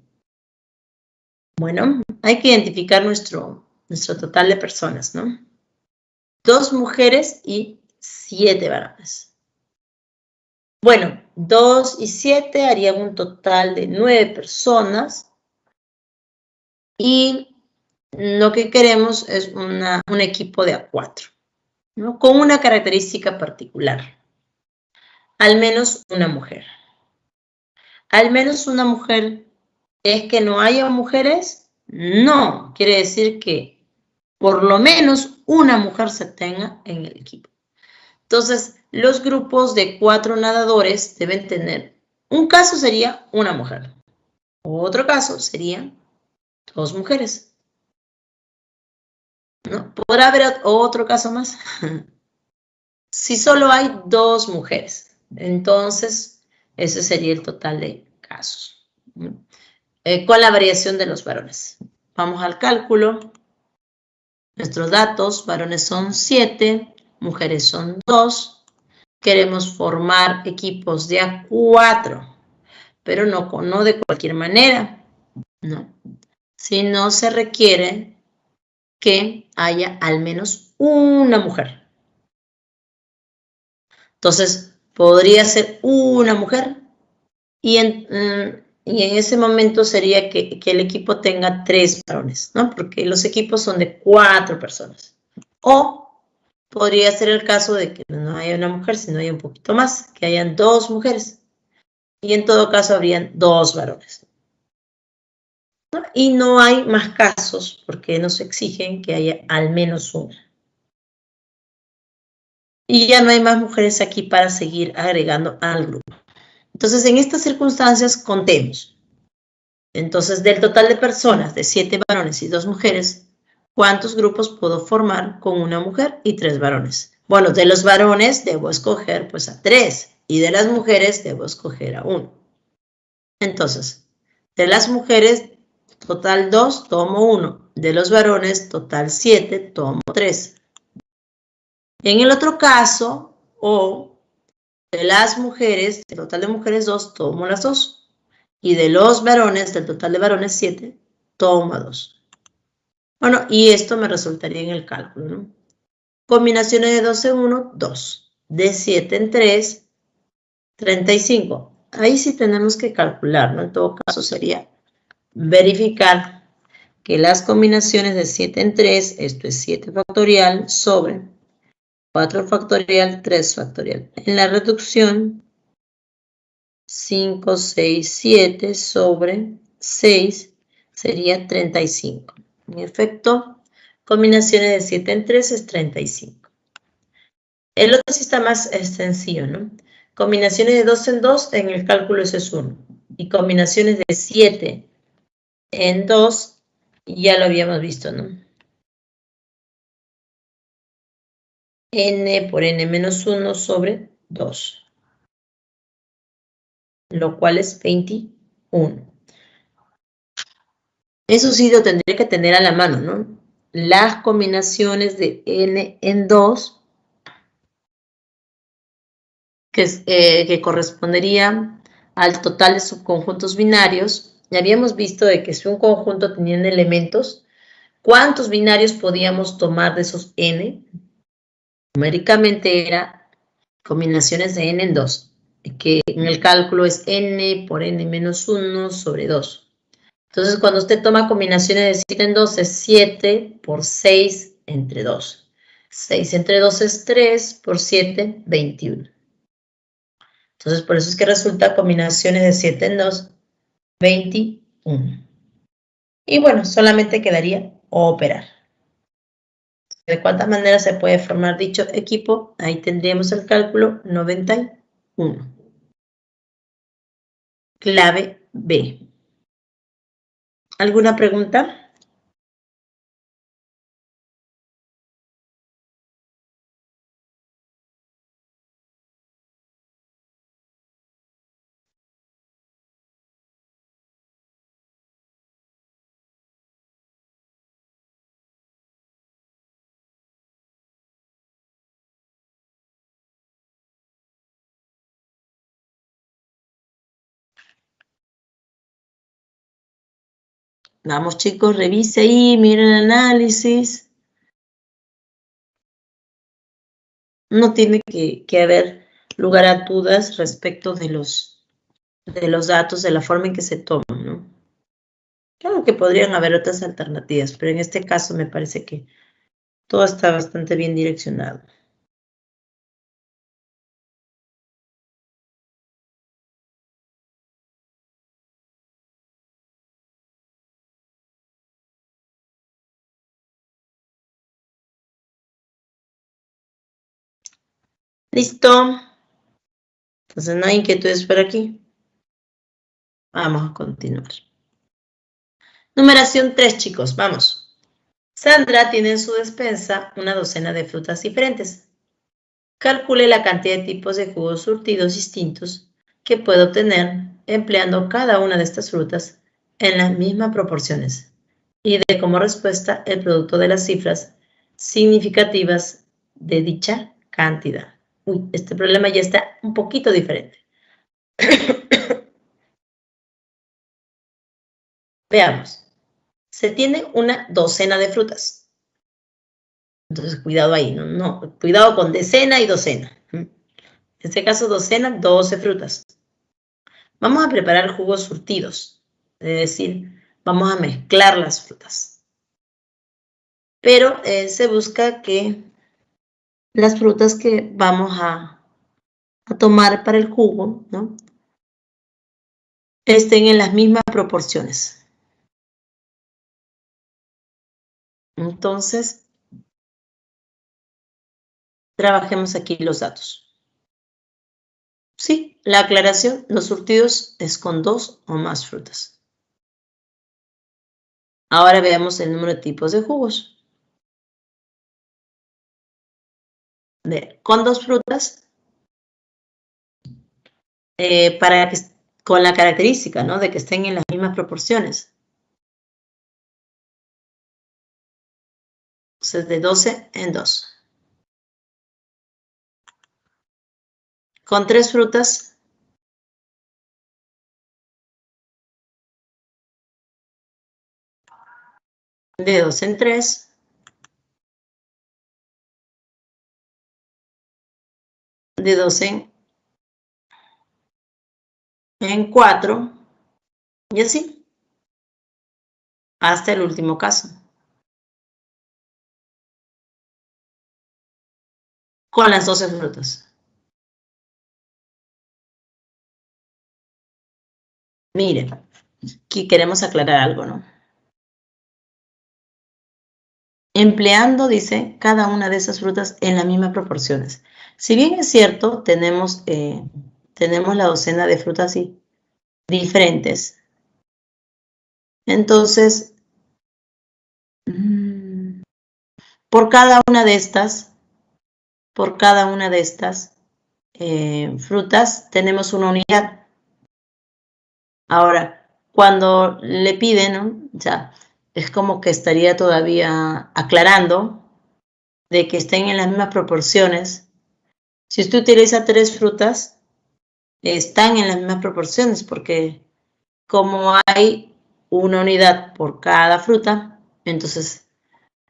S1: Bueno, hay que identificar nuestro total de personas, ¿no? 2 mujeres y 7 varones. Bueno, 2 y 7 harían un total de 9 personas. Y lo que queremos es un equipo de A4, ¿no? Con una característica particular. Al menos una mujer. Al menos una mujer. ¿Es que no haya mujeres? No, quiere decir que por lo menos una mujer se tenga en el equipo. Entonces, los grupos de 4 nadadores deben tener, un caso sería una mujer, otro caso sería 2 mujeres. ¿No? ¿Podrá haber otro caso más? Si solo hay 2 mujeres, entonces ese sería el total de casos. Con la variación de los varones. Vamos al cálculo. Nuestros datos, varones son 7, mujeres son 2. Queremos formar equipos de A4, pero no de cualquier manera, no. Sino se requiere que haya al menos una mujer. Entonces, podría ser una mujer y en ese momento sería que el equipo tenga 3 varones, ¿no? Porque los equipos son de 4 personas. O podría ser el caso de que no haya una mujer, sino haya un poquito más, que hayan 2 mujeres. Y en todo caso habrían 2 varones. ¿No? Y no hay más casos porque nos exigen que haya al menos una. Y ya no hay más mujeres aquí para seguir agregando al grupo. Entonces, en estas circunstancias, contemos. Entonces, del total de personas, de 7 varones y 2 mujeres, ¿cuántos grupos puedo formar con una mujer y 3 varones? Bueno, de los varones debo escoger pues a 3 y de las mujeres debo escoger a 1. Entonces, de las mujeres, total 2, tomo 1. De los varones, total 7, tomo 3. En el otro caso, o de las mujeres, el total de mujeres 2, tomo las 2. Y de los varones, del total de varones 7, tomo 2. Bueno, y esto me resultaría en el cálculo, ¿no? Combinaciones de 2 en 1, 2. De 7 en 3, 35. Ahí sí tenemos que calcular, ¿no? En todo caso sería verificar que las combinaciones de 7 en 3, esto es 7 factorial sobre 4 factorial, 3 factorial. En la reducción, 5, 6, 7 sobre 6 sería 35. En efecto, combinaciones de 7 en 3 es 35. El otro sí está más sencillo, ¿no? Combinaciones de 2 en 2, en el cálculo ese es 1. Y combinaciones de 7 en 2, ya lo habíamos visto, ¿no? N por N menos 1 sobre 2. Lo cual es 21. Eso sí lo tendría que tener a la mano, ¿no? Las combinaciones de N en 2, que correspondería al total de subconjuntos binarios. Ya habíamos visto de que si un conjunto tenía elementos, ¿cuántos binarios podíamos tomar de esos N? Numéricamente era combinaciones de N en 2. que en el cálculo es n por n menos 1 sobre 2. Entonces, cuando usted toma combinaciones de 7 en 2, es 7 por 6 entre 2. 6 entre 2 es 3, por 7, 21. Entonces, por eso es que resulta combinaciones de 7 en 2, 21. Y bueno, solamente quedaría operar. ¿De cuántas maneras se puede formar dicho equipo? Ahí tendríamos el cálculo 91. Clave B. ¿Alguna pregunta? Vamos chicos, revise ahí, miren el análisis. No tiene que haber lugar a dudas respecto de los datos, de la forma en que se toman, ¿no? Claro que podrían haber otras alternativas, pero en este caso me parece que todo está bastante bien direccionado. ¿Listo? Entonces no hay inquietudes por aquí. Vamos a continuar. Numeración 3, chicos, vamos. Sandra tiene en su despensa una docena de frutas diferentes. Calcule la cantidad de tipos de jugos surtidos distintos que puede obtener empleando cada una de estas frutas en las mismas proporciones y dé como respuesta el producto de las cifras significativas de dicha cantidad. Uy, este problema ya está un poquito diferente. Veamos. Se tiene una docena de frutas. Entonces, cuidado ahí, no, cuidado con decena y docena. En este caso, docena, 12 frutas. Vamos a preparar jugos surtidos, es decir, vamos a mezclar las frutas. Pero se busca que las frutas que vamos a tomar para el jugo, ¿no?, estén en las mismas proporciones. Entonces, trabajemos aquí los datos. Sí, la aclaración, los surtidos es con 2 o más frutas. Ahora veamos el número de tipos de jugos. Con 2 frutas, con la característica, ¿no?, de que estén en las mismas proporciones. Entonces, de 12 en 2. Con 3 frutas, de 2 en 3. De 2 en 4. Y así, hasta el último caso. Con las 12 frutas. Miren, aquí queremos aclarar algo, ¿no? Empleando, dice, cada una de esas frutas en las mismas proporciones. Si bien es cierto, tenemos la docena de frutas diferentes. Entonces, por cada una de estas frutas tenemos una unidad. Ahora, cuando le piden, ¿no?, ya es como que estaría todavía aclarando de que estén en las mismas proporciones. Si usted utiliza 3 frutas, están en las mismas proporciones, porque como hay una unidad por cada fruta, entonces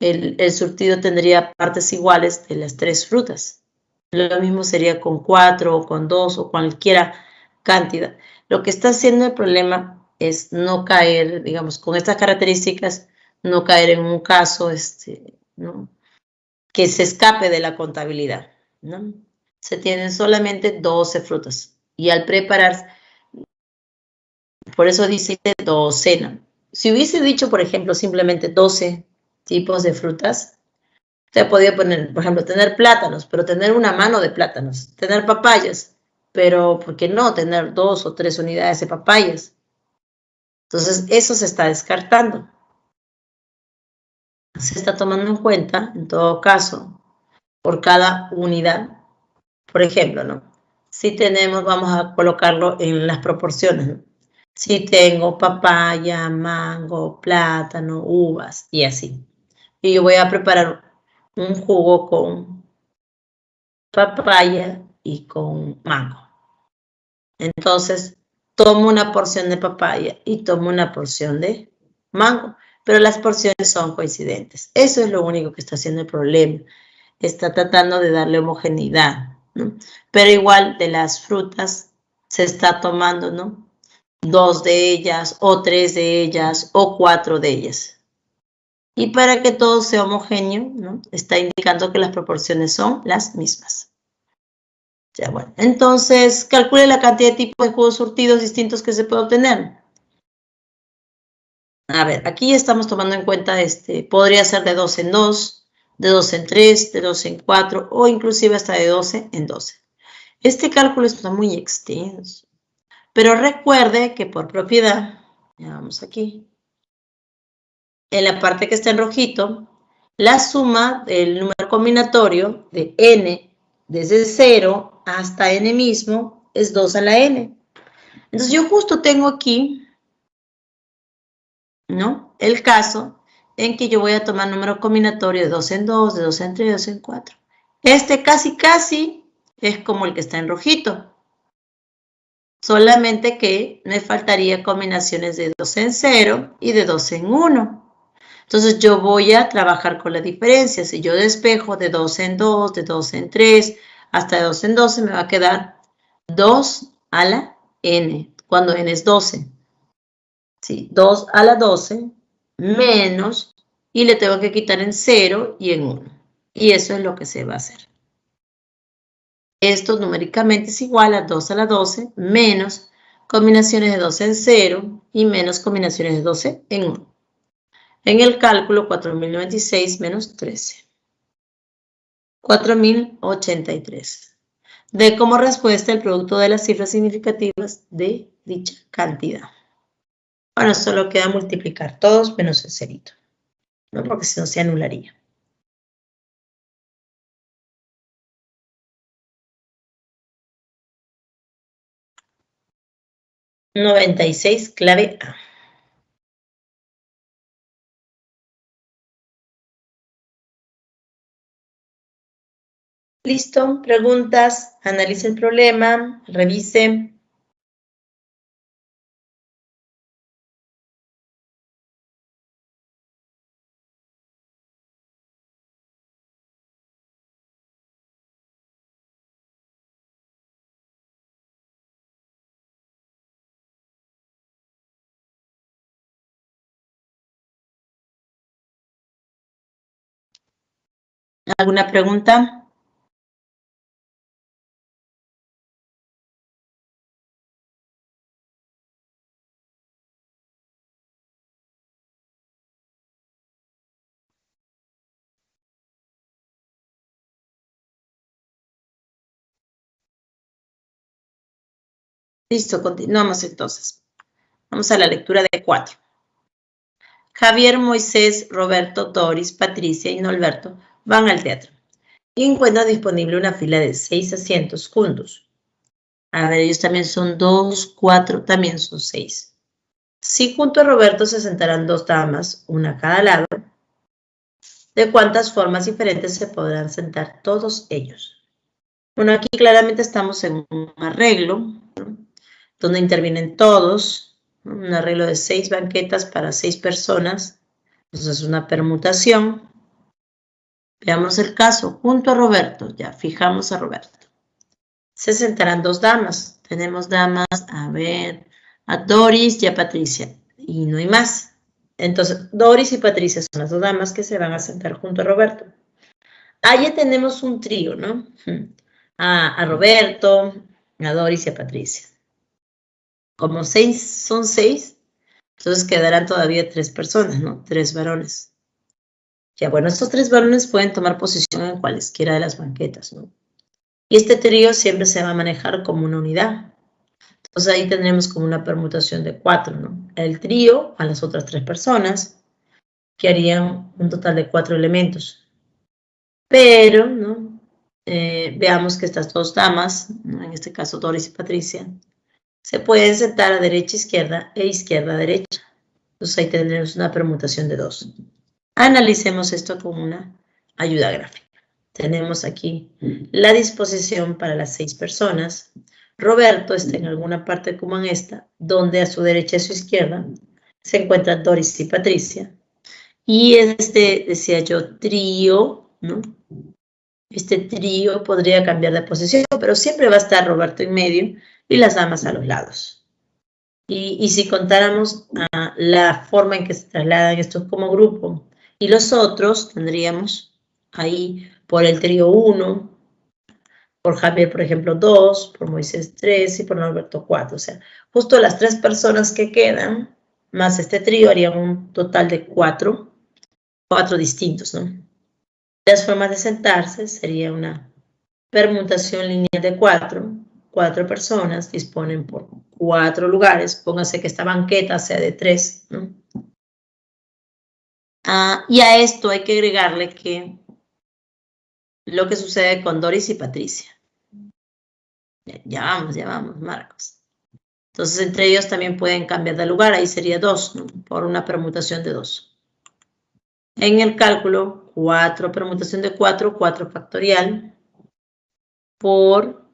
S1: el surtido tendría partes iguales de las 3 frutas. Lo mismo sería con 4 o con 2 o cualquier cantidad. Lo que está haciendo el problema es no caer, digamos, con estas características, no caer en un caso ¿no? que se escape de la contabilidad, ¿no? Se tienen solamente 12 frutas. Y al preparar, por eso dice docena. Si hubiese dicho, por ejemplo, simplemente 12 tipos de frutas, se podía poner, por ejemplo, tener plátanos, pero tener una mano de plátanos, tener papayas, pero ¿por qué no tener 2 o 3 unidades de papayas? Entonces, eso se está descartando. Se está tomando en cuenta, en todo caso, por cada unidad. Por ejemplo, ¿no? Si tenemos, vamos a colocarlo en las proporciones, ¿no? Si tengo papaya, mango, plátano, uvas y así. Y yo voy a preparar un jugo con papaya y con mango. Entonces, tomo una porción de papaya y tomo una porción de mango, pero las porciones son coincidentes. Eso es lo único que está haciendo el problema. Está tratando de darle homogeneidad, ¿no? Pero igual de las frutas se está tomando, ¿no? 2 de ellas, o 3 de ellas, o 4 de ellas. Y para que todo sea homogéneo, ¿no? Está indicando que las proporciones son las mismas. Ya, bueno, entonces calcule la cantidad de tipos de jugos surtidos distintos que se puede obtener. A ver, aquí ya estamos tomando en cuenta, podría ser de 2 en 2, de 2 en 3, de 2 en 4 o inclusive hasta de 12 en 12. Este cálculo está muy extenso, pero recuerde que por propiedad, ya vamos aquí, en la parte que está en rojito, la suma del número combinatorio de n desde 0 hasta n mismo es 2 a la n. Entonces yo justo tengo aquí, ¿no? El caso en que yo voy a tomar número combinatorio de 2 en 2, de 2 en 3, de 2 en 4. Este casi es como el que está en rojito. Solamente que me faltaría combinaciones de 2 en 0 y de 2 en 1. Entonces yo voy a trabajar con la diferencia. Si yo despejo de 2 en 2, de 2 en 3, hasta de 2 en 12, me va a quedar 2 a la n, cuando n es 12. ¿Sí? 2 a la 12 menos, y le tengo que quitar en 0 y en 1. Y eso es lo que se va a hacer. Esto numéricamente es igual a 2 a la 12 menos combinaciones de 12 en 0 y menos combinaciones de 12 en 1. En el cálculo, 4096 menos 13. 4083. De como respuesta el producto de las cifras significativas de dicha cantidad. Bueno, solo queda multiplicar todos menos el cerito, ¿no? Porque si no se anularía. $96, clave A. Listo, preguntas, analice el problema, revise. ¿Alguna pregunta? Listo, continuamos entonces. Vamos a la lectura de 4. Javier, Moisés, Roberto, Doris, Patricia y Norberto van al teatro y encuentran disponible una fila de 6 asientos juntos. A ver, ellos también son 2, 4, también son 6. Si junto a Roberto se sentarán 2 damas, una a cada lado, ¿de cuántas formas diferentes se podrán sentar todos ellos? Bueno, aquí claramente estamos en un arreglo, ¿no? Donde intervienen todos, ¿no? Un arreglo de 6 banquetas para 6 personas. Entonces es una permutación. Veamos el caso, junto a Roberto, ya fijamos a Roberto. Se sentarán dos damas. Tenemos damas, a ver, a Doris y a Patricia. Y no hay más. Entonces, Doris y Patricia son las dos damas que se van a sentar junto a Roberto. Allí tenemos un trío, ¿no? A Roberto, a Doris y a Patricia. Como son seis, entonces quedarán todavía 3 personas, ¿no? 3 varones. Ya, bueno, estos 3 varones pueden tomar posición en cualesquiera de las banquetas, ¿no? Y este trío siempre se va a manejar como una unidad. Entonces ahí tendremos como una permutación de 4, ¿no? El trío a las otras 3 personas, que harían un total de 4 elementos. Pero, ¿no? Veamos que estas dos damas, ¿no? En este caso Doris y Patricia, se pueden sentar a derecha, izquierda e izquierda, derecha. Entonces ahí tendremos una permutación de 2. Analicemos esto con una ayuda gráfica. Tenemos aquí la disposición para las 6 personas. Roberto está en alguna parte como en esta, donde a su derecha y a su izquierda se encuentran Doris y Patricia. Y decía yo, trío, ¿no? Este trío podría cambiar de posición, pero siempre va a estar Roberto en medio y las damas a los lados. Y si contáramos la forma en que se trasladan estos como grupo y los otros, tendríamos ahí por el trío 1, por Javier, por ejemplo, 2, por Moisés 3 y por Norberto 4. O sea, justo las 3 personas que quedan, más este trío, harían un total de 4 distintos, ¿no? Las formas de sentarse sería una permutación lineal de 4. 4 personas disponen por 4 lugares. Póngase que esta banqueta sea de 3, ¿no? Y a esto hay que agregarle que lo que sucede con Doris y Patricia. Ya vamos, Marcos. Entonces, entre ellos también pueden cambiar de lugar. Ahí sería 2, ¿no? Por una permutación de 2. En el cálculo, 4 permutación de 4, 4 factorial por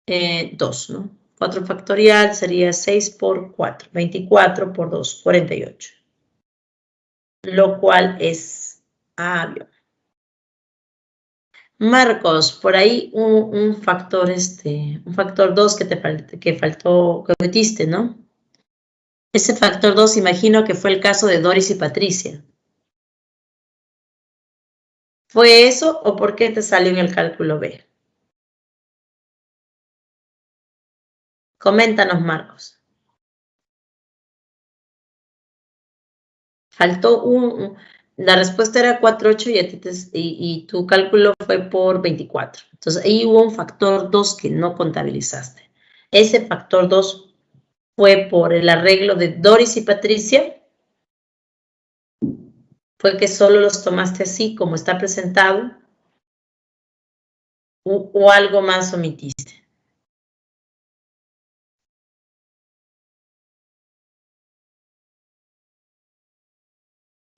S1: 2, ¿no? 4 factorial sería 6 por 4, 24 por 2, 48. Lo cual es obvio. Marcos, por ahí un factor, un factor 2 que faltó, que metiste, ¿no? Ese factor 2, imagino que fue el caso de Doris y Patricia. ¿Fue eso o por qué te salió en el cálculo B? Coméntanos, Marcos. Faltó la respuesta era 4,8 y tu cálculo fue por 24. Entonces ahí hubo un factor 2 que no contabilizaste. Ese factor 2 fue por el arreglo de Doris y Patricia. Fue que solo los tomaste así como está presentado o algo más omitiste.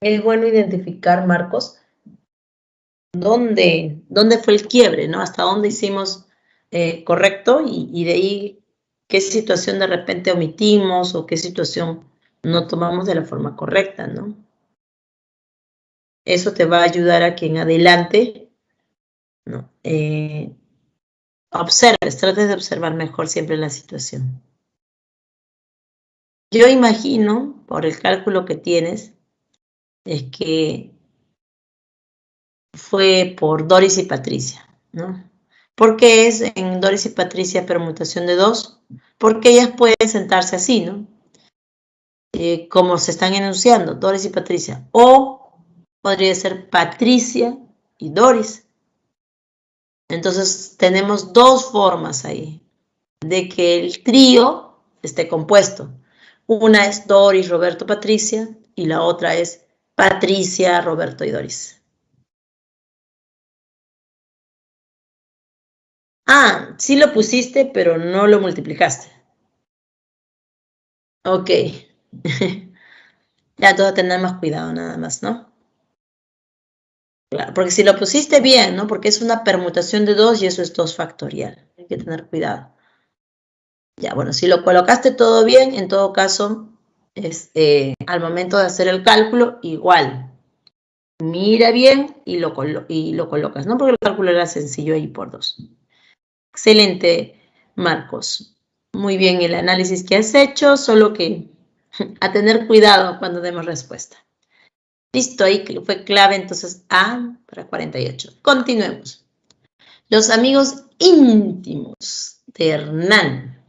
S1: Es bueno identificar, Marcos, dónde fue el quiebre, ¿no? Hasta dónde hicimos correcto y de ahí qué situación de repente omitimos o qué situación no tomamos de la forma correcta, ¿no? Eso te va a ayudar a que en adelante, ¿no? Observes, trates de observar mejor siempre la situación. Yo imagino, por el cálculo que tienes, es que fue por Doris y Patricia, ¿no? ¿Por qué es en Doris y Patricia permutación de 2? Porque ellas pueden sentarse así, ¿no? Como se están enunciando, Doris y Patricia. O podría ser Patricia y Doris. Entonces tenemos 2 formas ahí de que el trío esté compuesto. Una es Doris, Roberto, Patricia y la otra es Patricia, Roberto y Doris. Sí lo pusiste, pero no lo multiplicaste. Ok. Ya todo tener más cuidado nada más, ¿no? Claro, porque si lo pusiste bien, ¿no? Porque es una permutación de 2 y eso es 2 factorial. Hay que tener cuidado. Ya, bueno, si lo colocaste todo bien, en todo caso, al momento de hacer el cálculo, igual. Mira bien y lo colocas, ¿no? Porque el cálculo era sencillo ahí por 2. Excelente, Marcos. Muy bien el análisis que has hecho, solo que a tener cuidado cuando demos respuesta. Listo, ahí fue clave, entonces A para 48. Continuemos. Los amigos íntimos de Hernán.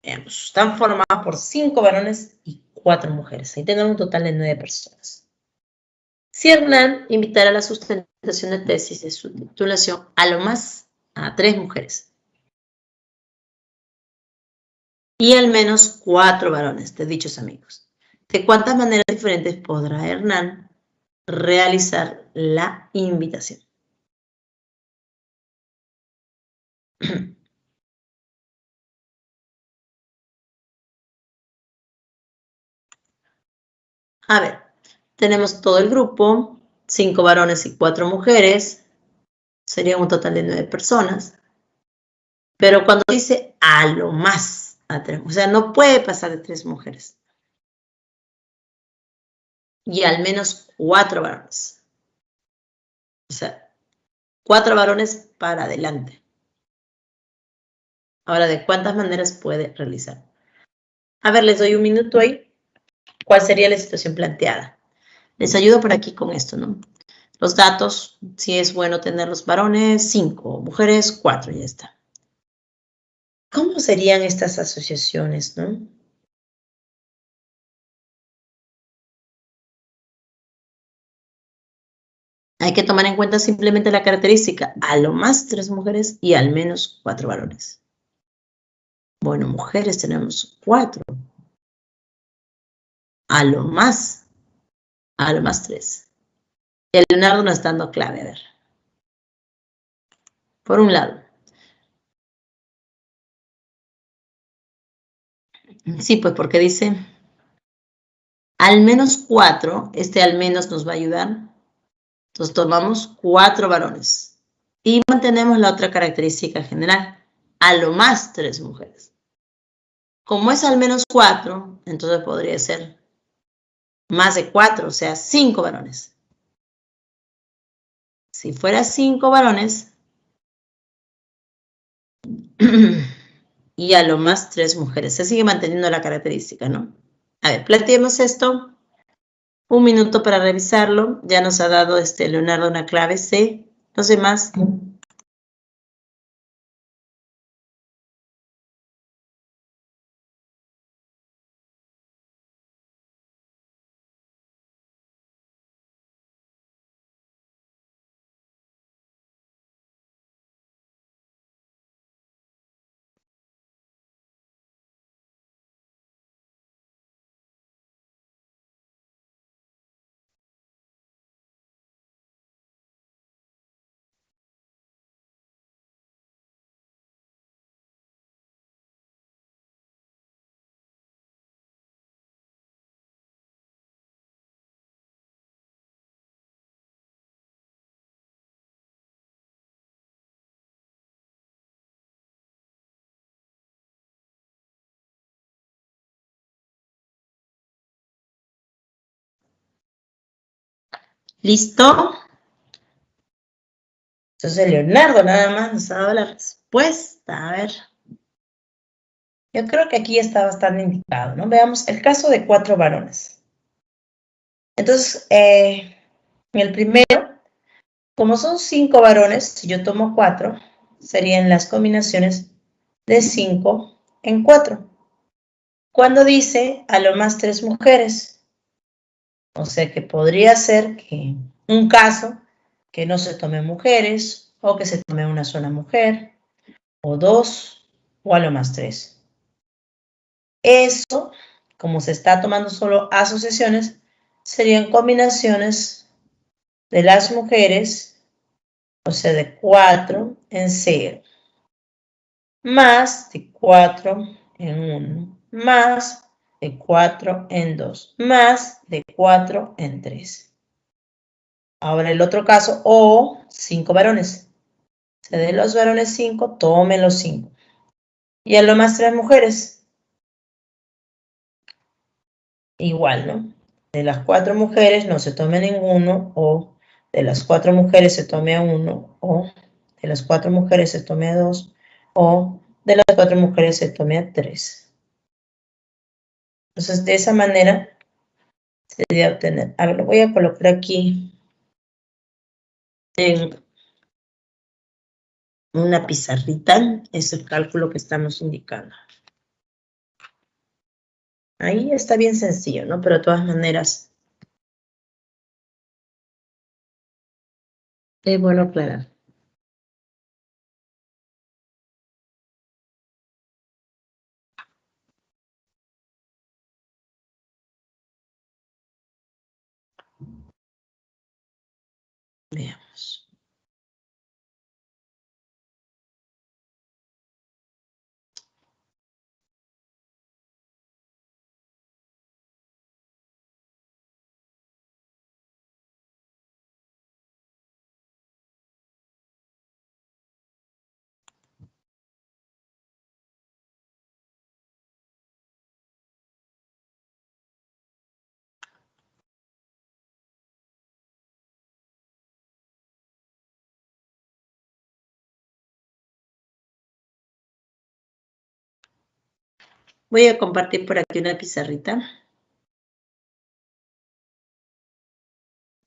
S1: Veamos, están formados por 5 varones y 4 mujeres. Ahí tenemos un total de 9 personas. Si Hernán invitara a la sustentación de tesis de su titulación a lo más a 3 mujeres y al menos 4 varones de dichos amigos, ¿de cuántas maneras diferentes podrá Hernán realizar la invitación? A ver, tenemos todo el grupo, 5 varones y 4 mujeres, sería un total de 9 personas. Pero cuando dice a lo más, a 3, o sea, no puede pasar de 3 mujeres. Y al menos 4 varones. O sea, 4 varones para adelante. Ahora, ¿de cuántas maneras puede realizar? A ver, les doy un minuto ahí. ¿Cuál sería la situación planteada? Les ayudo por aquí con esto, ¿no? Los datos, si es bueno tener los varones, 5, mujeres, 4, ya está. ¿Cómo serían estas asociaciones, no? Hay que tomar en cuenta simplemente la característica, a lo más 3 mujeres y al menos 4 varones. Bueno, mujeres tenemos 4. A lo más 3. El Leonardo nos está dando clave, a ver. Por un lado. Sí, pues porque dice, al menos 4, este al menos nos va a ayudar. Entonces tomamos 4 varones. Y mantenemos la otra característica general, a lo más 3 mujeres. Como es al menos 4, entonces podría ser más de 4, o sea, 5 varones. Si fuera 5 varones, y a lo más 3 mujeres. Se sigue manteniendo la característica, ¿no? A ver, planteemos esto. Un minuto para revisarlo. Ya nos ha dado Leonardo una clave C. No sé más. ¿Listo? Entonces Leonardo nada más nos ha dado la respuesta. A ver. Yo creo que aquí está bastante indicado, ¿no? Veamos el caso de 4 varones. Entonces, en el primero, como son 5 varones, si yo tomo 4, serían las combinaciones de 5 en 4. Cuando dice a lo más 3 mujeres, o sea que podría ser que un caso que no se tome mujeres, o que se tome una sola mujer, o 2, o a lo más 3. Eso, como se está tomando solo asociaciones, serían combinaciones de las mujeres, o sea, de 4 en 0, más de 4 en 1, más de 4 en 2, más de 4 en 3. Ahora el otro caso, o 5 varones. Se den los varones 5, tomen los 5. Y a lo más 3 mujeres. Igual, ¿no? de las 4 mujeres no se tome ninguno, o de las 4 mujeres se tome a uno, o de las 4 mujeres se tome a 2, o de las 4 mujeres se tome a 3. Entonces, de esa manera se debe obtener. A ver, lo voy a colocar aquí en una pizarrita. Es el cálculo que estamos indicando. Ahí está bien sencillo, ¿no? Pero de todas maneras, es bueno aclarar. Veamos. Voy a compartir por aquí una pizarrita.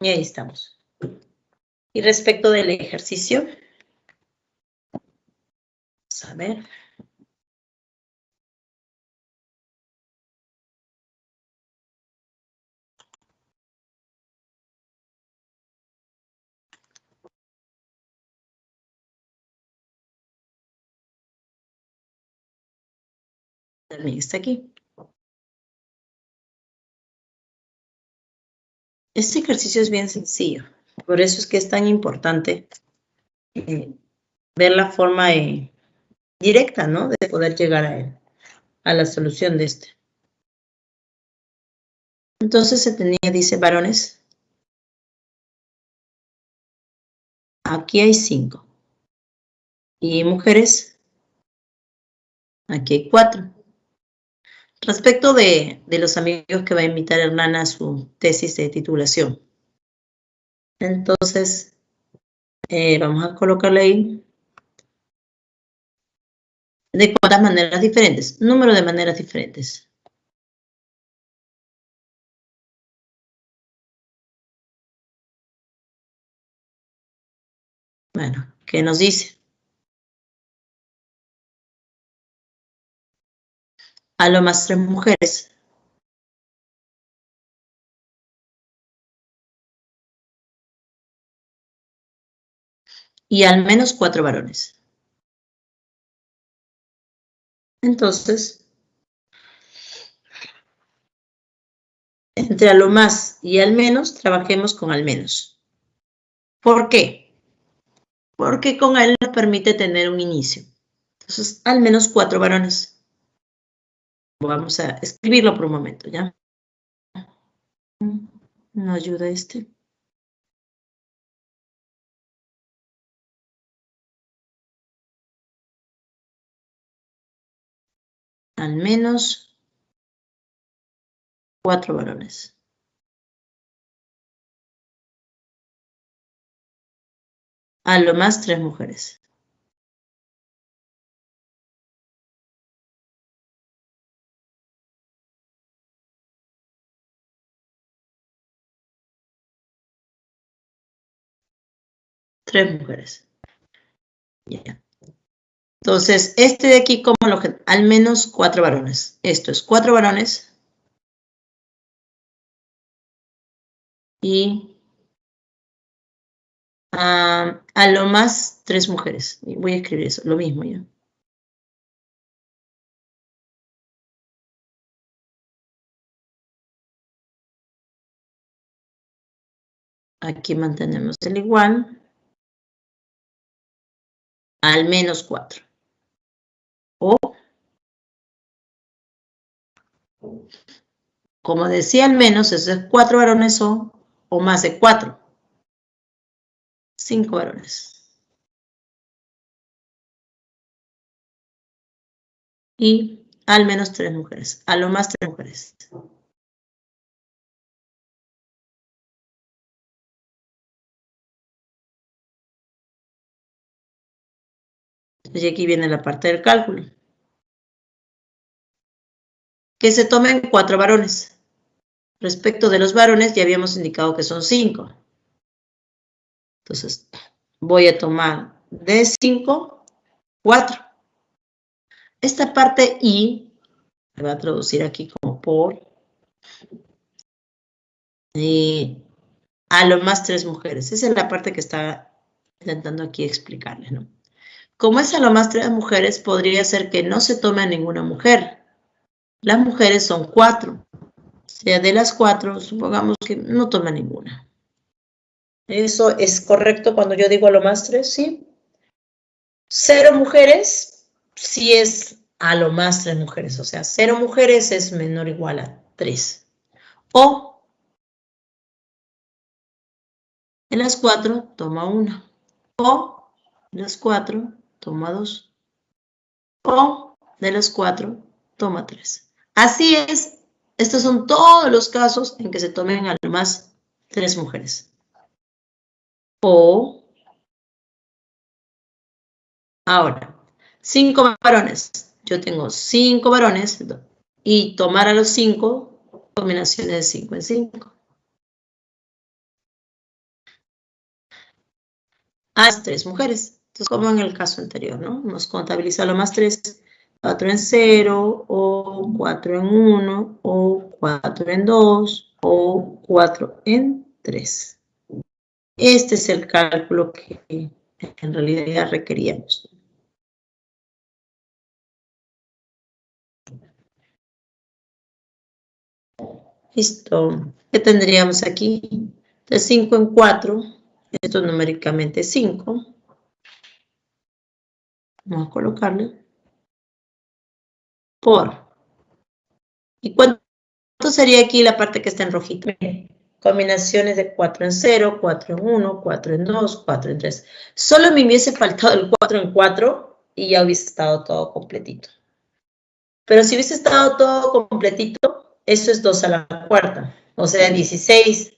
S1: Y ahí estamos. Y respecto del ejercicio, vamos a ver. También está aquí. Este ejercicio es bien sencillo. Por eso es que es tan importante ver la forma directa, ¿no? De poder llegar a él, a la solución de este. Entonces se tenía, dice, varones. Aquí hay 5. Y mujeres, aquí hay 4. Respecto de los amigos que va a invitar Hernán a su tesis de titulación. Entonces, vamos a colocarle ahí. ¿De cuántas maneras diferentes? Número de maneras diferentes. Bueno, ¿qué nos dice? A lo más 3 mujeres. Y al menos 4 varones. Entonces, entre a lo más y al menos, trabajemos con al menos. ¿Por qué? Porque con él nos permite tener un inicio. Entonces, al menos 4 varones. Vamos a escribirlo por un momento, ¿ya? ¿No ayuda este? Al menos 4 varones. A lo más 3 mujeres. Tres mujeres. Ya. Entonces, este de aquí, como lo que al menos 4 varones. Esto es 4 varones y a lo más 3 mujeres. Voy a escribir eso, lo mismo ya. Aquí mantenemos el igual. Al menos 4. O, como decía, al menos, eso es 4 varones o más de 4. 5 varones. Y al menos 3 mujeres. A lo más 3 mujeres. Y aquí viene la parte del cálculo. Que se tomen 4 varones. Respecto de los varones, ya habíamos indicado que son 5. Entonces, voy a tomar de 5, 4. Esta parte I, me va a traducir aquí como por, a lo más 3 mujeres. Esa es la parte que está intentando aquí explicarles, ¿no? Como es a lo más 3 mujeres, podría ser que no se tome a ninguna mujer. Las mujeres son 4. O sea, de las 4, supongamos que no toma ninguna. ¿Eso es correcto cuando yo digo a lo más 3? Sí. 0 mujeres, sí es a lo más 3 mujeres. O sea, 0 mujeres es menor o igual a 3. O de las 4 toma 1. O de las 4 toma 2. O de las 4 toma 3. Así es. Estos son todos los casos en que se tomen a lo más 3 mujeres. O, ahora, 5 varones. Yo tengo 5 varones y tomar a los 5 combinaciones de 5 en 5. A las 3 mujeres. Entonces, como en el caso anterior, ¿no? Nos contabiliza lo más 3, 4 en 0, o 4 en 1, o 4 en 2, o 4 en 3. Este es el cálculo que en realidad requeríamos. Listo. ¿Qué tendríamos aquí? De 5 en 4, esto es numéricamente 5. Vamos a colocarle por. ¿Y cuánto sería aquí la parte que está en rojito? Combinaciones de 4 en 0, 4 en 1, 4 en 2, 4 en 3. Solo me hubiese faltado el 4 en 4 y ya hubiese estado todo completito. Pero si hubiese estado todo completito, eso es 2 a la cuarta, o sea, 16.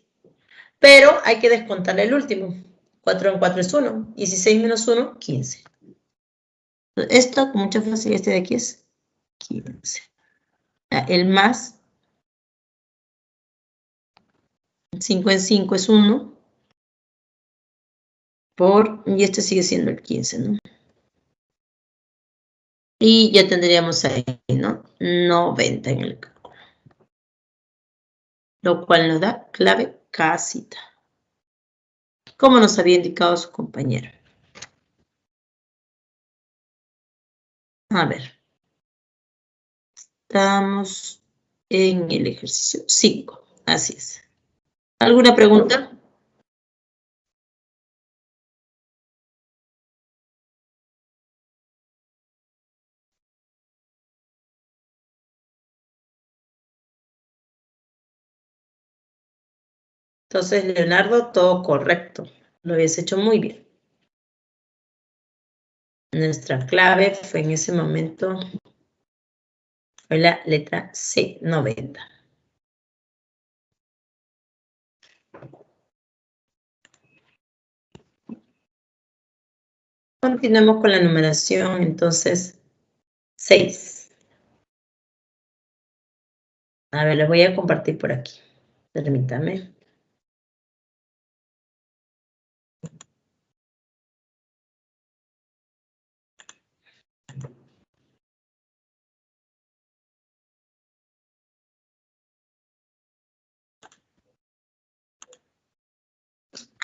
S1: Pero hay que descontarle el último. 4 en 4 es 1. 16 menos 1, 15. Esto con mucha facilidad, este de aquí es 15. El más 5 en 5 es 1. Y este sigue siendo el 15, ¿no? Y ya tendríamos ahí, ¿no? 90 en el cálculo. Lo cual nos da clave casita. Como nos había indicado su compañero. A ver. Estamos en el ejercicio 5. Así es. ¿Alguna pregunta? Entonces, Leonardo, todo correcto. Lo habías hecho muy bien. Nuestra clave fue en ese momento, fue la letra C, 90. Continuemos con la numeración, entonces, 6. A ver, les voy a compartir por aquí. Permítame.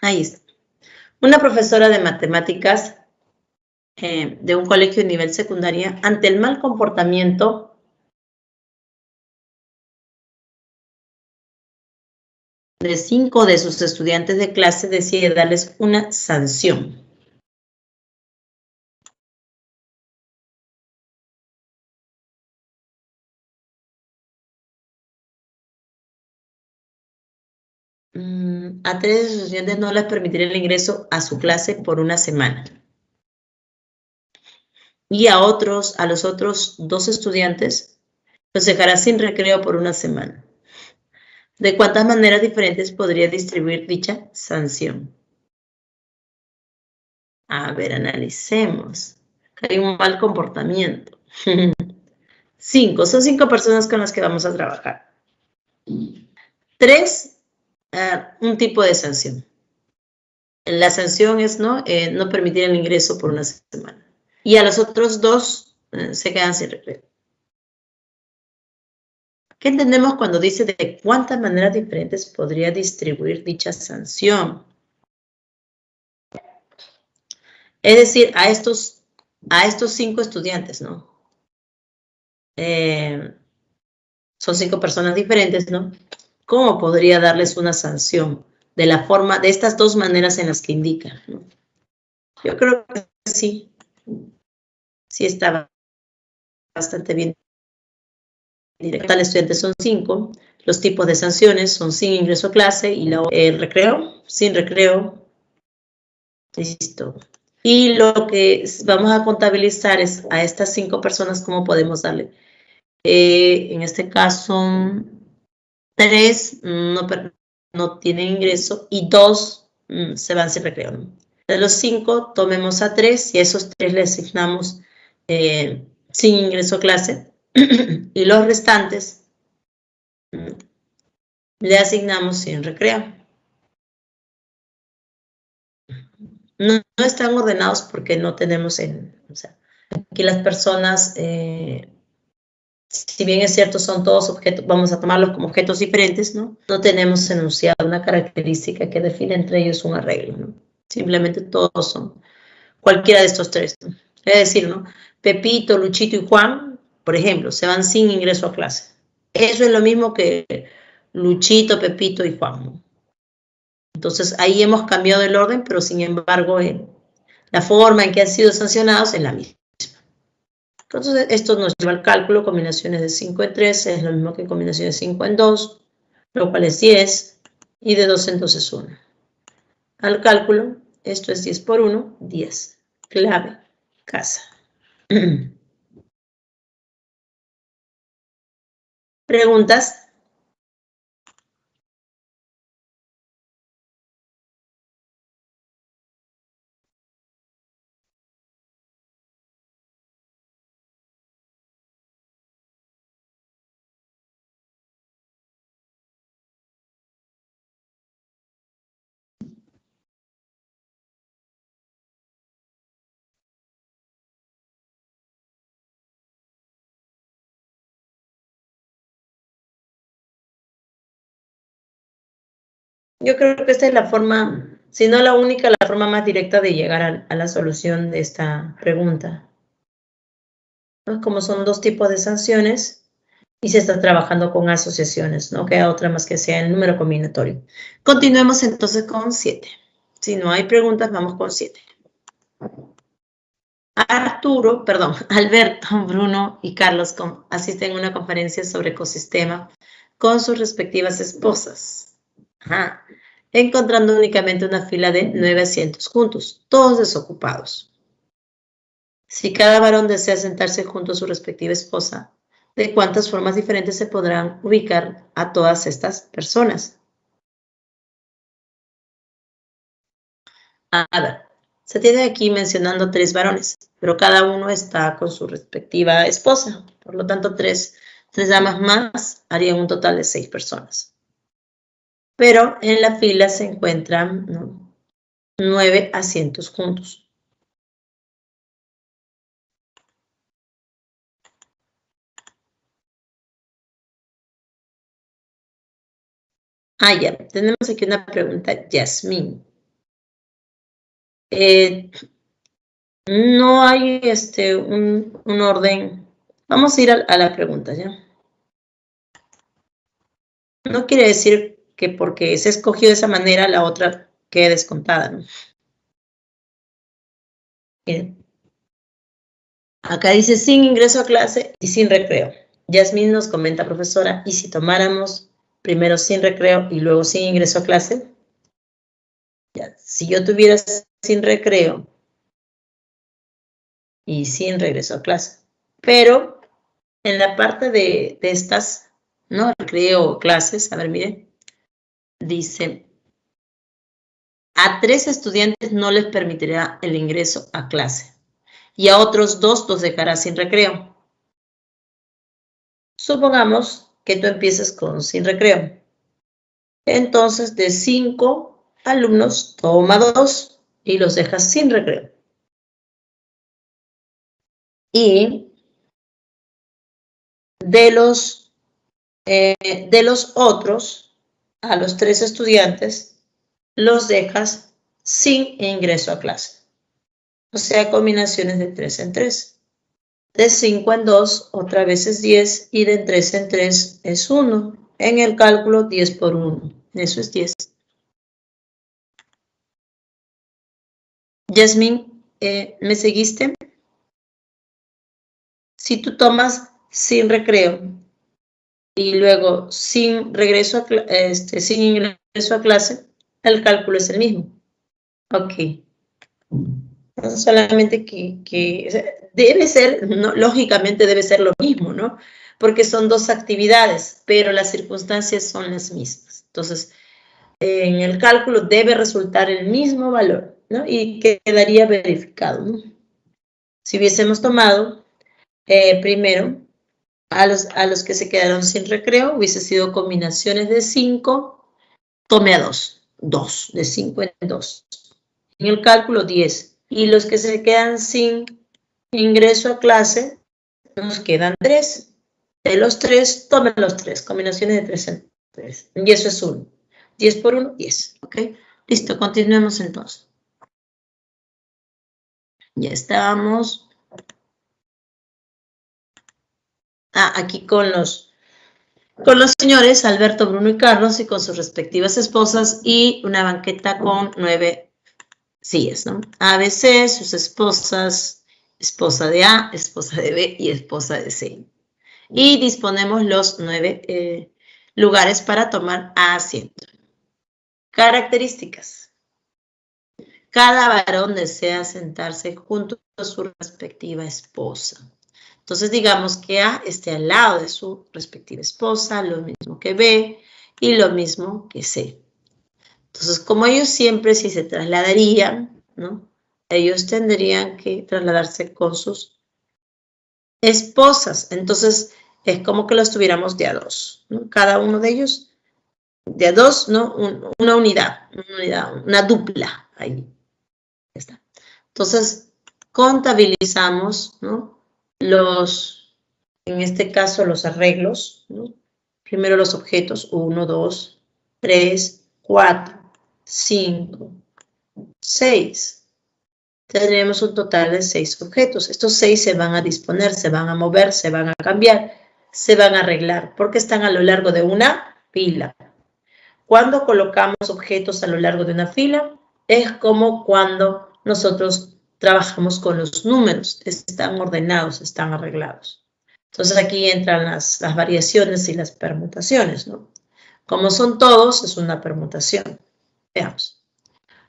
S1: Ahí está. Una profesora de matemáticas de un colegio de nivel secundaria, ante el mal comportamiento de 5 de sus estudiantes de clase, decide darles una sanción. A 3 de sus estudiantes no les permitirá el ingreso a su clase por una semana. Y a los otros 2 estudiantes, los dejará sin recreo por una semana. ¿De cuántas maneras diferentes podría distribuir dicha sanción? A ver, analicemos. Hay un mal comportamiento. 5, son 5 personas con las que vamos a trabajar. 3, un tipo de sanción. La sanción es no permitir el ingreso por una semana. Y a los otros 2 se quedan sin recreo. ¿Qué entendemos cuando dice de cuántas maneras diferentes podría distribuir dicha sanción? Es decir, a estos 5 estudiantes, ¿no? Son 5 personas diferentes, ¿no? ¿Cómo podría darles una sanción? De estas 2 maneras en las que indica, ¿no? Yo creo que sí. Sí está bastante bien. Total estudiantes son 5. Los tipos de sanciones son sin ingreso a clase y el recreo, sin recreo. Listo. Y lo que vamos a contabilizar es a estas 5 personas cómo podemos darle. En este caso, 3 no tienen ingreso y 2 se van sin recreo, ¿no? De los 5, tomemos a 3 y a esos 3 le asignamos sin ingreso a clase y los restantes le asignamos sin recreo. No están ordenados porque no tenemos aquí las personas, si bien es cierto, son todos objetos, vamos a tomarlos como objetos diferentes, ¿no? No tenemos enunciado una característica que define entre ellos un arreglo, ¿no? Simplemente todos son cualquiera de estos 3, ¿no? Es decir, ¿no? Pepito, Luchito y Juan, por ejemplo, se van sin ingreso a clase. Eso es lo mismo que Luchito, Pepito y Juan, ¿no? Entonces, ahí hemos cambiado el orden, pero sin embargo, la forma en que han sido sancionados es la misma. Entonces, esto nos lleva al cálculo, combinaciones de 5 en 3 es lo mismo que combinaciones de 5 en 2, lo cual es 10, y de 2 en 2 es 1. Al cálculo, esto es 10 por 1, 10. Clave, casa. ¿Preguntas? Yo creo que esta es la forma, si no la única, la forma más directa de llegar a la solución de esta pregunta, ¿no? Como son 2 tipos de sanciones y se está trabajando con asociaciones, no queda otra más que sea el número combinatorio. Continuemos entonces con 7. Si no hay preguntas, vamos con 7. Alberto, Bruno y Carlos asisten a una conferencia sobre ecosistema con sus respectivas esposas. Encontrando únicamente una fila de 9 asientos juntos, todos desocupados. Si cada varón desea sentarse junto a su respectiva esposa, ¿de cuántas formas diferentes se podrán ubicar a todas estas personas? A ver, se tiene aquí mencionando 3 varones, pero cada uno está con su respectiva esposa. Por lo tanto, 3 damas más harían un total de 6 personas. Pero en la fila se encuentran 9 asientos juntos. Ya, tenemos aquí una pregunta, Yasmín. No hay un orden. Vamos a ir a la pregunta, ¿ya? No quiere decir que porque se escogió de esa manera, la otra quede descontada, ¿no? Miren. Acá dice sin ingreso a clase y sin recreo. Yasmín nos comenta, profesora, ¿y si tomáramos primero sin recreo y luego sin ingreso a clase? Ya, si yo tuviera sin recreo y sin regreso a clase, pero en la parte de estas, ¿no? Recreo, clases, a ver, miren, dice, a 3 estudiantes no les permitirá el ingreso a clase. y a otros 2 los dejarás sin recreo. Supongamos que tú empieces con sin recreo. Entonces, de 5 alumnos, toma 2 y los dejas sin recreo. Y de los otros, a los 3 estudiantes, los dejas sin ingreso a clase. O sea, combinaciones de 3 en 3. De 5 en 2, otra vez es 10, y de 3 en 3 es 1. En el cálculo, 10 por 1. Eso es 10. Yasmín, ¿me seguiste? Si tú tomas sin recreo y luego sin regreso sin ingreso a clase, el cálculo es el mismo. Ok. Solamente que debe ser, ¿no? Lógicamente debe ser lo mismo, ¿no? Porque son 2 actividades, pero las circunstancias son las mismas. Entonces, en el cálculo debe resultar el mismo valor, ¿no? Y quedaría verificado, ¿no? Si hubiésemos tomado primero a los que se quedaron sin recreo, hubiese sido combinaciones de 5, tome a 2, 2, de 5 en 2. En el cálculo, 10. Y los que se quedan sin ingreso a clase, nos quedan 3. De los 3, tomen los 3, combinaciones de 3 en 3. Y eso es 1. 10 por 1, 10. ¿Ok? Listo, continuemos entonces. Ya estamos. Aquí con los señores Alberto, Bruno y Carlos, y con sus respectivas esposas, y una banqueta con 9 sillas, ¿no? ABC, sus esposas, esposa de A, esposa de B y esposa de C. Y disponemos los 9 lugares para tomar asiento. Características. Cada varón desea sentarse junto a su respectiva esposa. Entonces, digamos que A esté al lado de su respectiva esposa, lo mismo que B y lo mismo que C. Entonces, como ellos siempre, si se trasladarían, ¿no? Ellos tendrían que trasladarse con sus esposas. Entonces, es como que los tuviéramos de a 2, ¿no? Cada uno de ellos de a 2, ¿no? Una unidad, una dupla. Ahí está. Entonces, contabilizamos, ¿no? En este caso, los arreglos, ¿no? Primero los objetos, 1, 2, 3, 4, 5, 6. Tendremos un total de 6 objetos. Estos 6 se van a disponer, se van a mover, se van a cambiar, se van a arreglar, porque están a lo largo de una fila. Cuando colocamos objetos a lo largo de una fila, es como cuando nosotros trabajamos con los números. Están ordenados, están arreglados. Entonces aquí entran las variaciones y las permutaciones, ¿no? Como son todos, es una permutación. Veamos.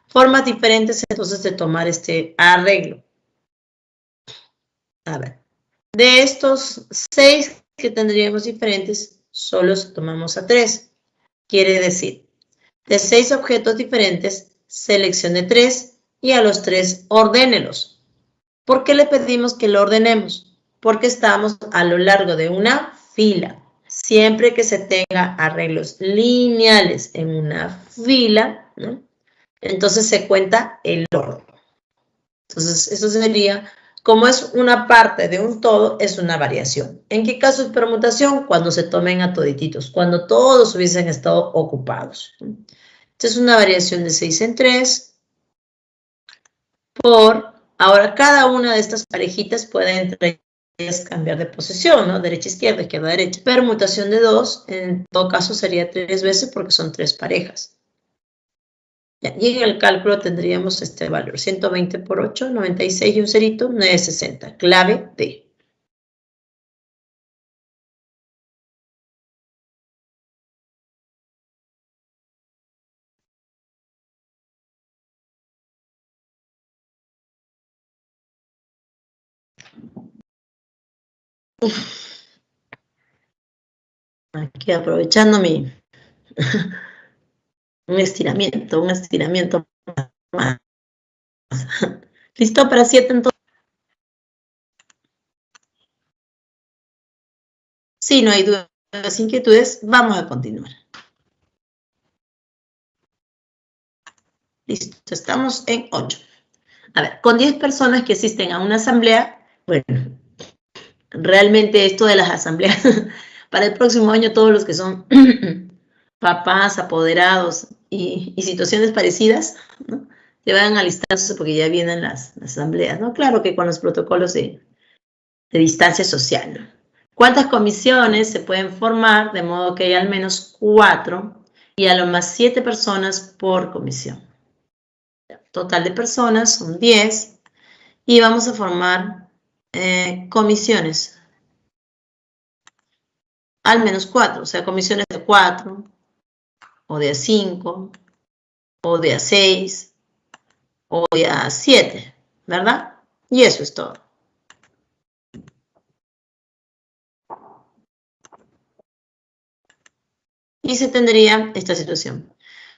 S1: Formas diferentes entonces de tomar este arreglo. A ver, de estos 6 que tendríamos diferentes, solo tomamos a 3. Quiere decir, de 6 objetos diferentes, seleccione 3 y a los 3 ordénelos. ¿Por qué le pedimos que lo ordenemos? Porque estamos a lo largo de una fila. Siempre que se tenga arreglos lineales en una fila, ¿no? Entonces se cuenta el orden. Entonces, eso sería, como es una parte de un todo, es una variación. ¿En qué caso es permutación? Cuando se tomen a todititos, cuando todos hubiesen estado ocupados. Entonces, una variación de 6 en 3 por, ahora cada una de estas parejitas puede entre ellas cambiar de posición, ¿no? Derecha, izquierda, izquierda, derecha. Permutación de 2, en todo caso sería 3 veces porque son 3 parejas. Y en el cálculo tendríamos este valor, 120 por 8, 96 y un cerito, 960. Clave D. Aquí aprovechando un estiramiento más. ¿Listo para 7 entonces? Si no hay dudas, inquietudes, vamos a continuar. Listo, estamos en 8. A ver, con 10 personas que asisten a una asamblea, bueno, realmente esto de las asambleas, para el próximo año todos los que son papás, apoderados y situaciones parecidas, ¿no? Se van a alistarse porque ya vienen las asambleas, ¿no? Claro que con los protocolos de distancia social, ¿no? ¿Cuántas comisiones se pueden formar? De modo que hay al menos 4 y a lo más 7 personas por comisión. Total de personas son 10 y vamos a formar comisiones. Al menos 4, o sea, comisiones de 4, o de a 5, o de a 6, o de a 7, ¿verdad? Y eso es todo. Y se tendría esta situación.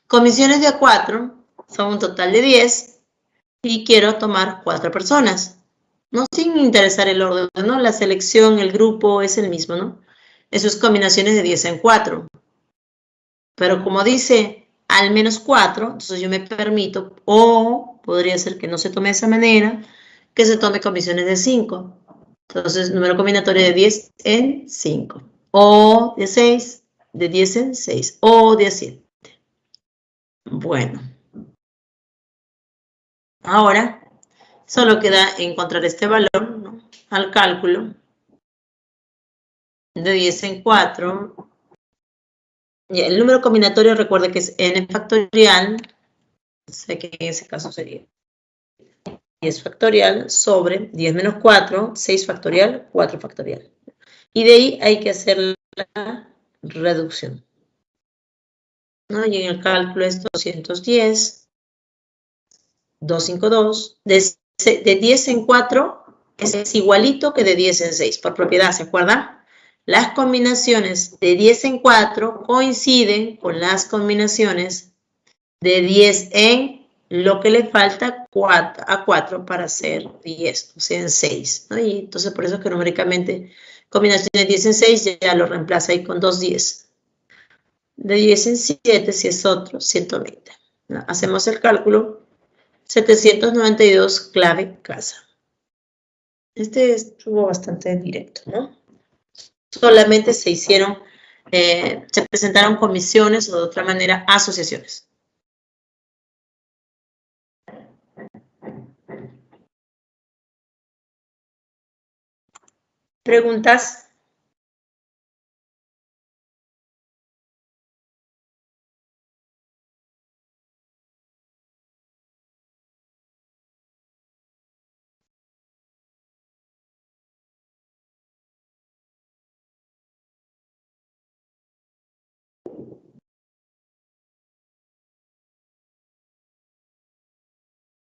S1: Comisiones de a 4 son un total de 10 y quiero tomar 4 personas. No sin interesar el orden, ¿no? La selección, el grupo es el mismo, ¿no? Eso es combinaciones de 10 en 4. Pero como dice al menos 4, entonces yo me permito, o podría ser que no se tome de esa manera, que se tome comisiones de 5. Entonces, número combinatorio de 10 en 5. O de 6, de 10 en 6. O de 7. Bueno. Ahora, solo queda encontrar este valor, ¿no? Al cálculo. De 10 en 4. Y el número combinatorio, recuerda que es n factorial. Sé que en ese caso sería 10 factorial sobre 10 menos 4, 6 factorial, 4 factorial. Y de ahí hay que hacer la reducción, ¿no? Y en el cálculo es 210, 252, de 10 en 4 es igualito que de 10 en 6, por propiedad, ¿se acuerdan? Las combinaciones de 10 en 4 coinciden con las combinaciones de 10 en lo que le falta a 4 para hacer 10, o sea, en 6, ¿no? Y entonces por eso es que numéricamente combinación de 10 en 6 ya lo reemplaza ahí con 2 10. De 10 en 7, si es otro, 120. ¿No? Hacemos el cálculo, 792 clave casa. Este estuvo bastante directo, ¿no? Solamente se hicieron, se presentaron comisiones o de otra manera asociaciones. ¿Preguntas?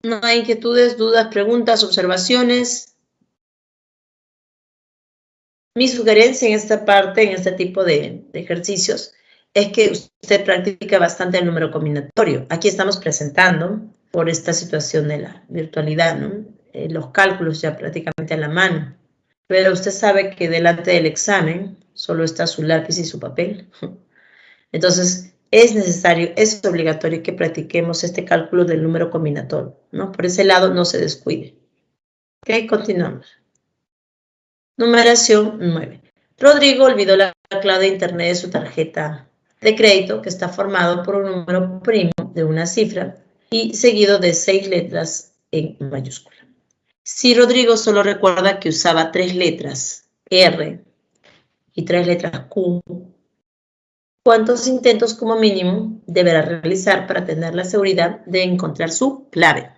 S1: ¿No hay inquietudes, dudas, preguntas, observaciones? Mi sugerencia en esta parte, en este tipo de ejercicios, es que usted practique bastante el número combinatorio. Aquí estamos presentando, por esta situación de la virtualidad, ¿no? Los cálculos ya prácticamente a la mano. Pero usted sabe que delante del examen solo está su lápiz y su papel. Entonces, es necesario, es obligatorio que practiquemos este cálculo del número combinatorio, ¿no? Por ese lado, no se descuide. Ok, continuamos. Numeración 9. Rodrigo olvidó la clave de internet de su tarjeta de crédito, que está formado por un número primo de una cifra y seguido de 6 letras en mayúscula. Si Rodrigo solo recuerda que usaba 3 letras R y 3 letras Q, ¿cuántos intentos como mínimo deberá realizar para tener la seguridad de encontrar su clave?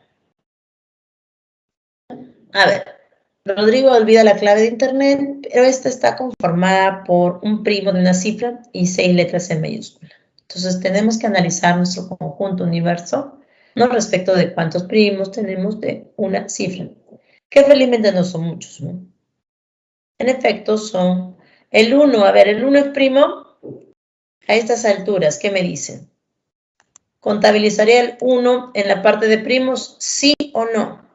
S1: A ver, Rodrigo olvida la clave de internet, pero esta está conformada por un primo de una cifra y 6 letras en mayúscula. Entonces tenemos que analizar nuestro conjunto universo, ¿no? Respecto de cuántos primos tenemos de una cifra, que felizmente no son muchos, ¿no? En efecto, son el 1. A ver, el 1 es primo. A estas alturas, ¿qué me dicen? ¿Contabilizaría el 1 en la parte de primos, sí o no?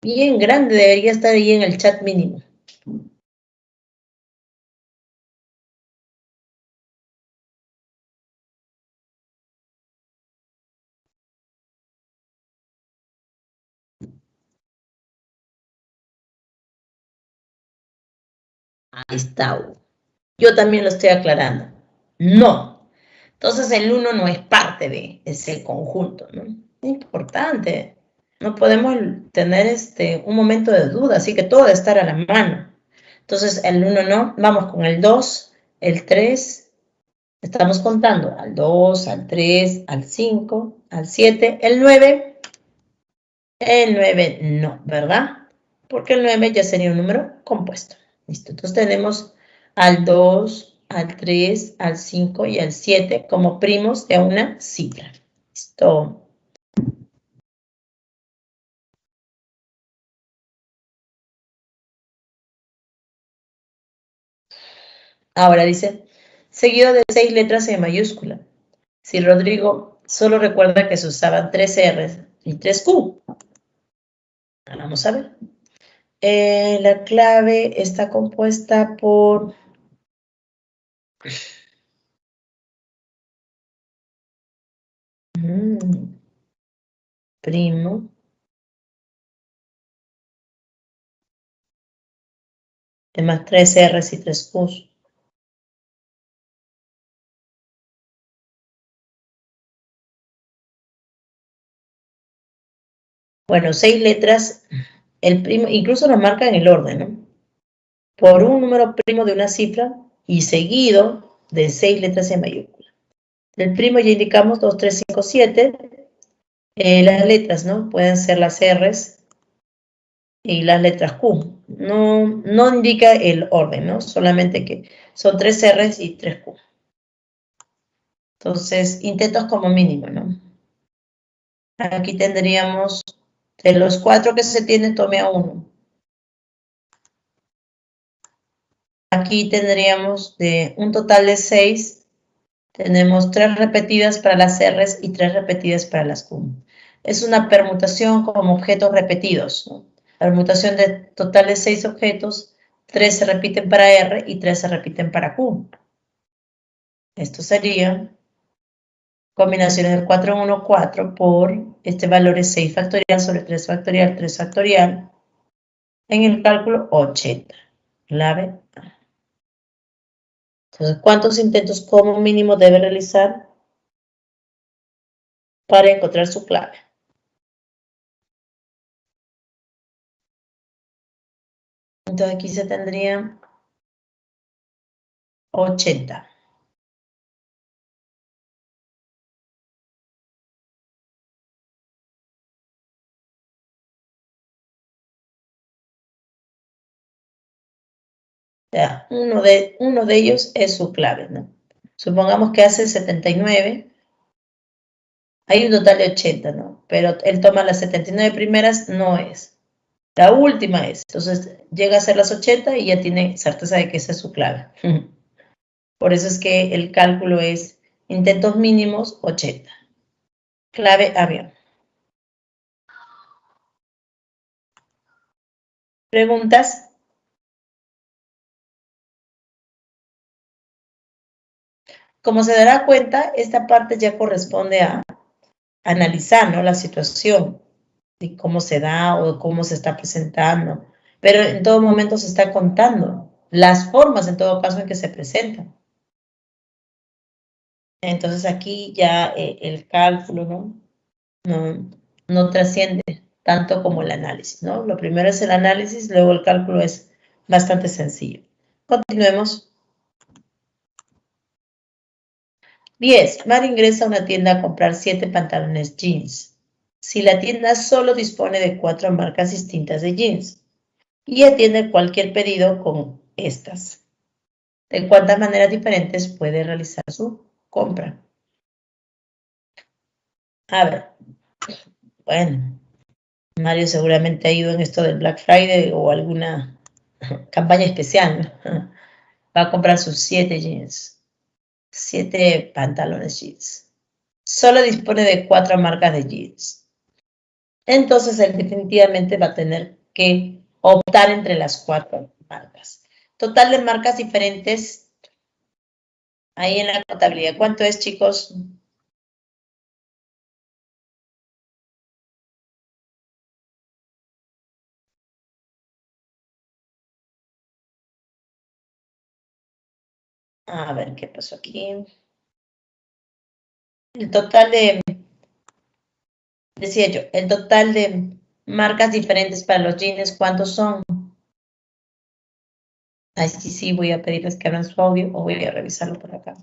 S1: Bien grande, debería estar ahí en el chat mínimo. Ahí está. Yo también lo estoy aclarando. No. Entonces el 1 no es parte de ese conjunto, ¿no? Es importante. No podemos tener un momento de duda, así que todo debe estar a la mano. Entonces el 1 no. Vamos con el 2, el 3. Estamos contando al 2, al 3, al 5, al 7, el 9. El 9 no, ¿verdad? Porque el 9 ya sería un número compuesto. Listo, entonces tenemos al 2, al 3, al 5 y al 7 como primos de una cifra. Listo. Ahora dice, seguido de 6 letras en mayúscula. Si Rodrigo solo recuerda que se usaban 3 R's y 3 Q. Vamos a ver. La clave está compuesta por primo, más 3 R's y 3 Q's. Bueno, 6 letras, el primo, incluso nos marcan el orden, ¿no? Por un número primo de una cifra y seguido de 6 letras en mayúscula. El primo ya indicamos 2, 3, 5, 7. Las letras, ¿no? Pueden ser las R's y las letras Q. No indica el orden, ¿no? Solamente que son 3 R's y 3 Q. Entonces, intentos como mínimo, ¿no? Aquí tendríamos, de los 4 que se tienen, tome a 1. Aquí tendríamos de un total de 6, tenemos 3 repetidas para las R's y 3 repetidas para las Q. Es una permutación como objetos repetidos, ¿no? La permutación de total de 6 objetos, 3 se repiten para R y 3 se repiten para Q. Esto sería combinaciones de 4 en 1, 4 por este valor es 6 factorial sobre 3 factorial, 3 factorial. En el cálculo 80. Clave A. Entonces, ¿cuántos intentos como mínimo debe realizar para encontrar su clave? Entonces aquí se tendría 80. O sea, uno de ellos es su clave, ¿no? Supongamos que hace 79. Hay un total de 80, ¿no? Pero él toma las 79 primeras, no es. La última es. Entonces llega a ser las 80 y ya tiene certeza de que esa es su clave. Por eso es que el cálculo es intentos mínimos 80. Clave avión. ¿Preguntas? Como se dará cuenta, esta parte ya corresponde a analizar, ¿no? La situación, de cómo se da o cómo se está presentando. Pero en todo momento se está contando las formas, en todo caso, en que se presentan. Entonces aquí ya el cálculo, no trasciende tanto como el análisis, ¿no? Lo primero es el análisis, luego el cálculo es bastante sencillo. Continuemos. 10. Mar ingresa a una tienda a comprar 7 pantalones jeans. Si la tienda solo dispone de 4 marcas distintas de jeans y atiende cualquier pedido con estas, ¿de cuántas maneras diferentes puede realizar su compra? A ver, bueno, Mario seguramente ha ido en esto del Black Friday o alguna campaña especial, ¿no? Va a comprar sus 7 jeans, 7 pantalones jeans. Solo dispone de 4 marcas de jeans. entonces él definitivamente va a tener que optar entre las 4 marcas. Total de marcas diferentes ahí en la contabilidad. ¿Cuánto es, chicos? A ver, ¿qué pasó aquí? El total de, decía yo, el total de marcas diferentes para los jeans, ¿cuántos son? Ahí sí voy a pedirles que abran su audio o voy a revisarlo por acá.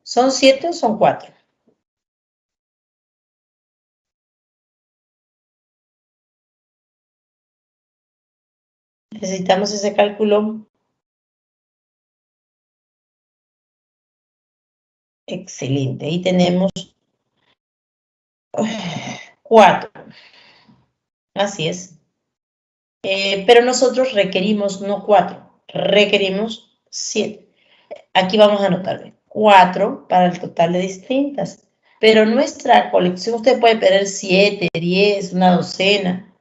S1: ¿Son 7 o son 4? Necesitamos ese cálculo. Excelente. Ahí tenemos 4. Así es. Pero nosotros requerimos no 4, requerimos 7. Aquí vamos a anotar 4 para el total de distintas. Pero nuestra colección, usted puede pedir 7, 10, una docena,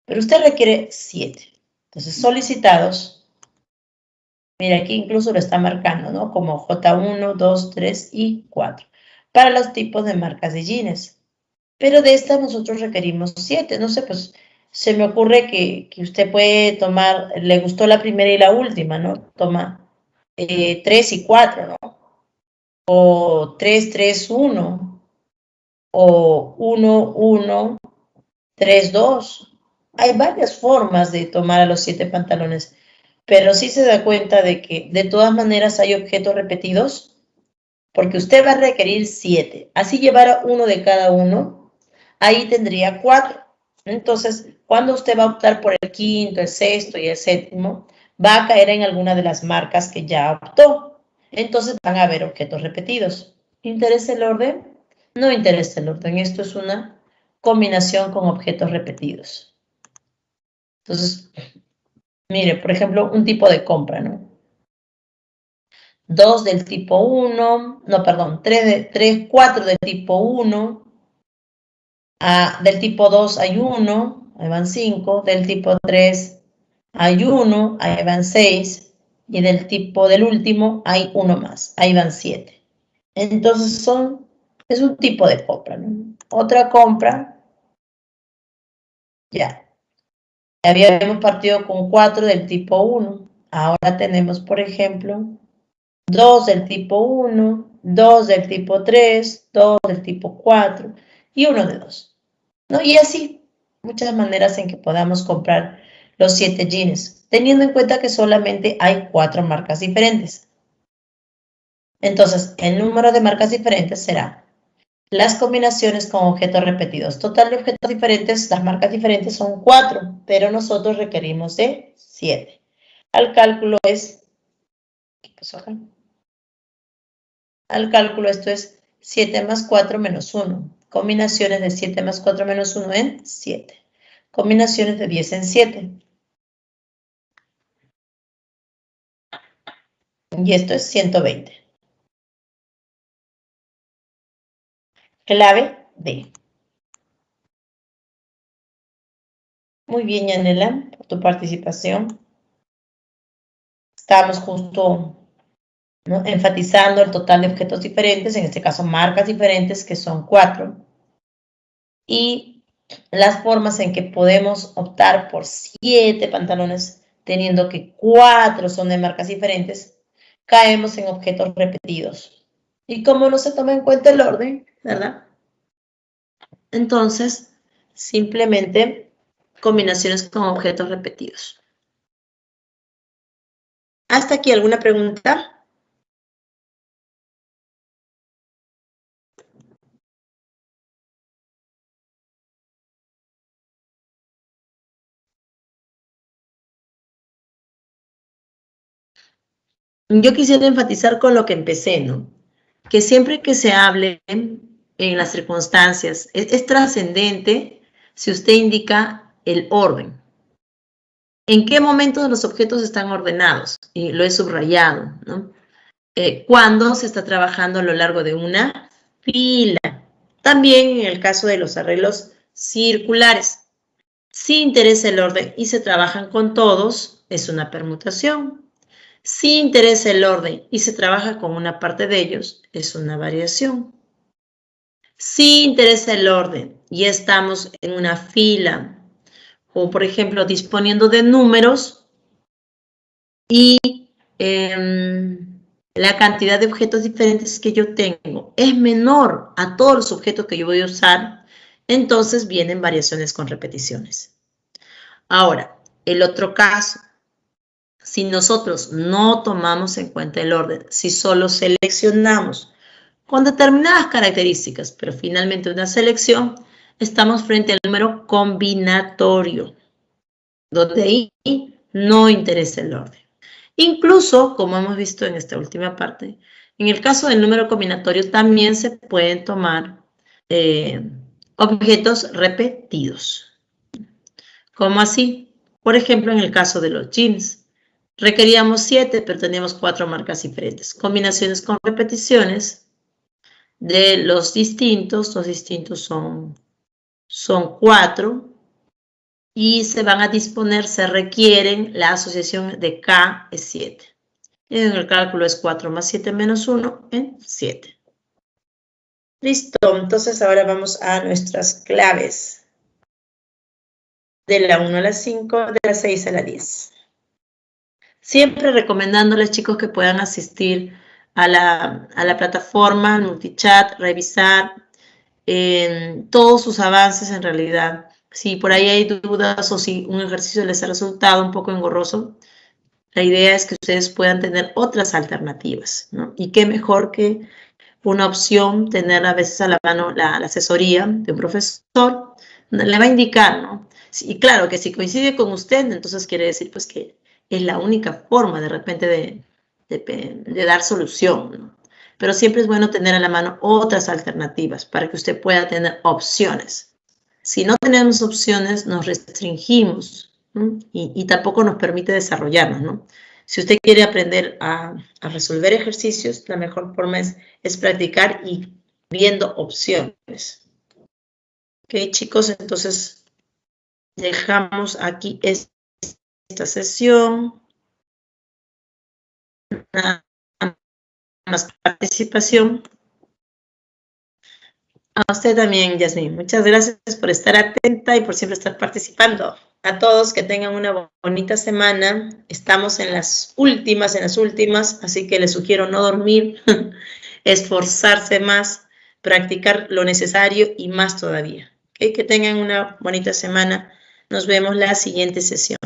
S1: pero usted requiere 7. Entonces, solicitados, mira, aquí incluso lo está marcando, ¿no? Como J1, 2, 3 y 4. Para los tipos de marcas de jeans. Pero de estas nosotros requerimos 7. No sé, pues se me ocurre que usted puede tomar, le gustó la primera y la última, ¿no? Toma 3 y 4, ¿no? O 3, 3, 1. O 1, 1, 3, 2. Hay varias formas de tomar a los 7 pantalones, pero sí se da cuenta de que de todas maneras hay objetos repetidos, porque usted va a requerir 7. Así llevara uno de cada uno, ahí tendría 4. Entonces, cuando usted va a optar por el quinto, el sexto y el séptimo, va a caer en alguna de las marcas que ya optó. Entonces van a haber objetos repetidos. ¿Interesa el orden? No interesa el orden. Esto es una combinación con objetos repetidos. Entonces, mire, por ejemplo, un tipo de compra, ¿no? 2 del tipo 1, no, perdón, 4 del tipo 1, del tipo 2 hay 1, ahí van 5, del tipo 3 hay 1, ahí van 6, y del último hay 1 más, ahí van 7. Entonces es un tipo de compra, ¿no? Otra compra, ya, habíamos partido con 4 del tipo 1, ahora tenemos, por ejemplo, 2 del tipo 1, 2 del tipo 3, 2 del tipo 4 y 1 de 2. ¿No? Y así, muchas maneras en que podamos comprar los 7 jeans, teniendo en cuenta que solamente hay 4 marcas diferentes. Entonces, el número de marcas diferentes será las combinaciones con objetos repetidos. Total de objetos diferentes, las marcas diferentes son 4, pero nosotros requerimos de 7. Al cálculo es, ¿qué pasó acá? Al cálculo esto es 7 más 4 menos 1. Combinaciones de 7 más 4 menos 1 en 7. Combinaciones de 10 en 7. Y esto es 120. Clave D. Muy bien, Yanela, por tu participación. Estábamos justo, ¿no?, enfatizando el total de objetos diferentes, en este caso marcas diferentes, que son 4. Y las formas en que podemos optar por 7 pantalones, teniendo que 4 son de marcas diferentes, caemos en objetos repetidos. Y como no se toma en cuenta el orden, ¿verdad? Entonces, simplemente combinaciones con objetos repetidos. ¿Hasta aquí alguna pregunta? Yo quisiera enfatizar con lo que empecé, ¿no? Que siempre que se hable en las circunstancias, es trascendente si usted indica el orden. ¿En qué momento los objetos están ordenados? Y lo he subrayado, ¿no? Cuando se está trabajando a lo largo de una fila. También en el caso de los arreglos circulares. Si interesa el orden y se trabajan con todos, es una permutación. Si interesa el orden y se trabaja con una parte de ellos, es una variación. Si interesa el orden y estamos en una fila, o por ejemplo disponiendo de números y la cantidad de objetos diferentes que yo tengo es menor a todos los objetos que yo voy a usar, entonces vienen variaciones con repeticiones. Ahora, el otro caso, si nosotros no tomamos en cuenta el orden, si solo seleccionamos con determinadas características, pero finalmente una selección, estamos frente al número combinatorio, donde ahí no interesa el orden. Incluso, como hemos visto en esta última parte, en el caso del número combinatorio también se pueden tomar objetos repetidos. ¿Cómo así? Por ejemplo, en el caso de los jeans, requeríamos 7, pero teníamos 4 marcas diferentes. Combinaciones con repeticiones de los distintos son 4, y se van a disponer, se requieren, la asociación de K es 7. Y en el cálculo es 4 más 7 menos 1 en 7. Listo, entonces ahora vamos a nuestras claves. De la 1 a la 5, de la 6 a la 10. Siempre recomendándoles, chicos, que puedan asistir a la plataforma, al multichat, revisar todos sus avances en realidad. Si por ahí hay dudas o si un ejercicio les ha resultado un poco engorroso, la idea es que ustedes puedan tener otras alternativas, ¿no? Y qué mejor que una opción, tener a veces a la mano la asesoría de un profesor, le va a indicar, ¿no? Y claro, que si coincide con usted, entonces quiere decir pues que es la única forma de repente de dar solución, ¿no? Pero siempre es bueno tener a la mano otras alternativas para que usted pueda tener opciones. Si no tenemos opciones, nos restringimos, ¿no? Y tampoco nos permite desarrollarnos, ¿no? Si usted quiere aprender a resolver ejercicios, la mejor forma es practicar y viendo opciones. Ok, chicos, entonces dejamos aquí esta sesión. Nada más participación. A usted también, Yasmin. Muchas gracias por estar atenta y por siempre estar participando. A todos que tengan una bonita semana. Estamos en las últimas, así que les sugiero no dormir, esforzarse más, practicar lo necesario y más todavía. ¿Okay? Que tengan una bonita semana. Nos vemos la siguiente sesión.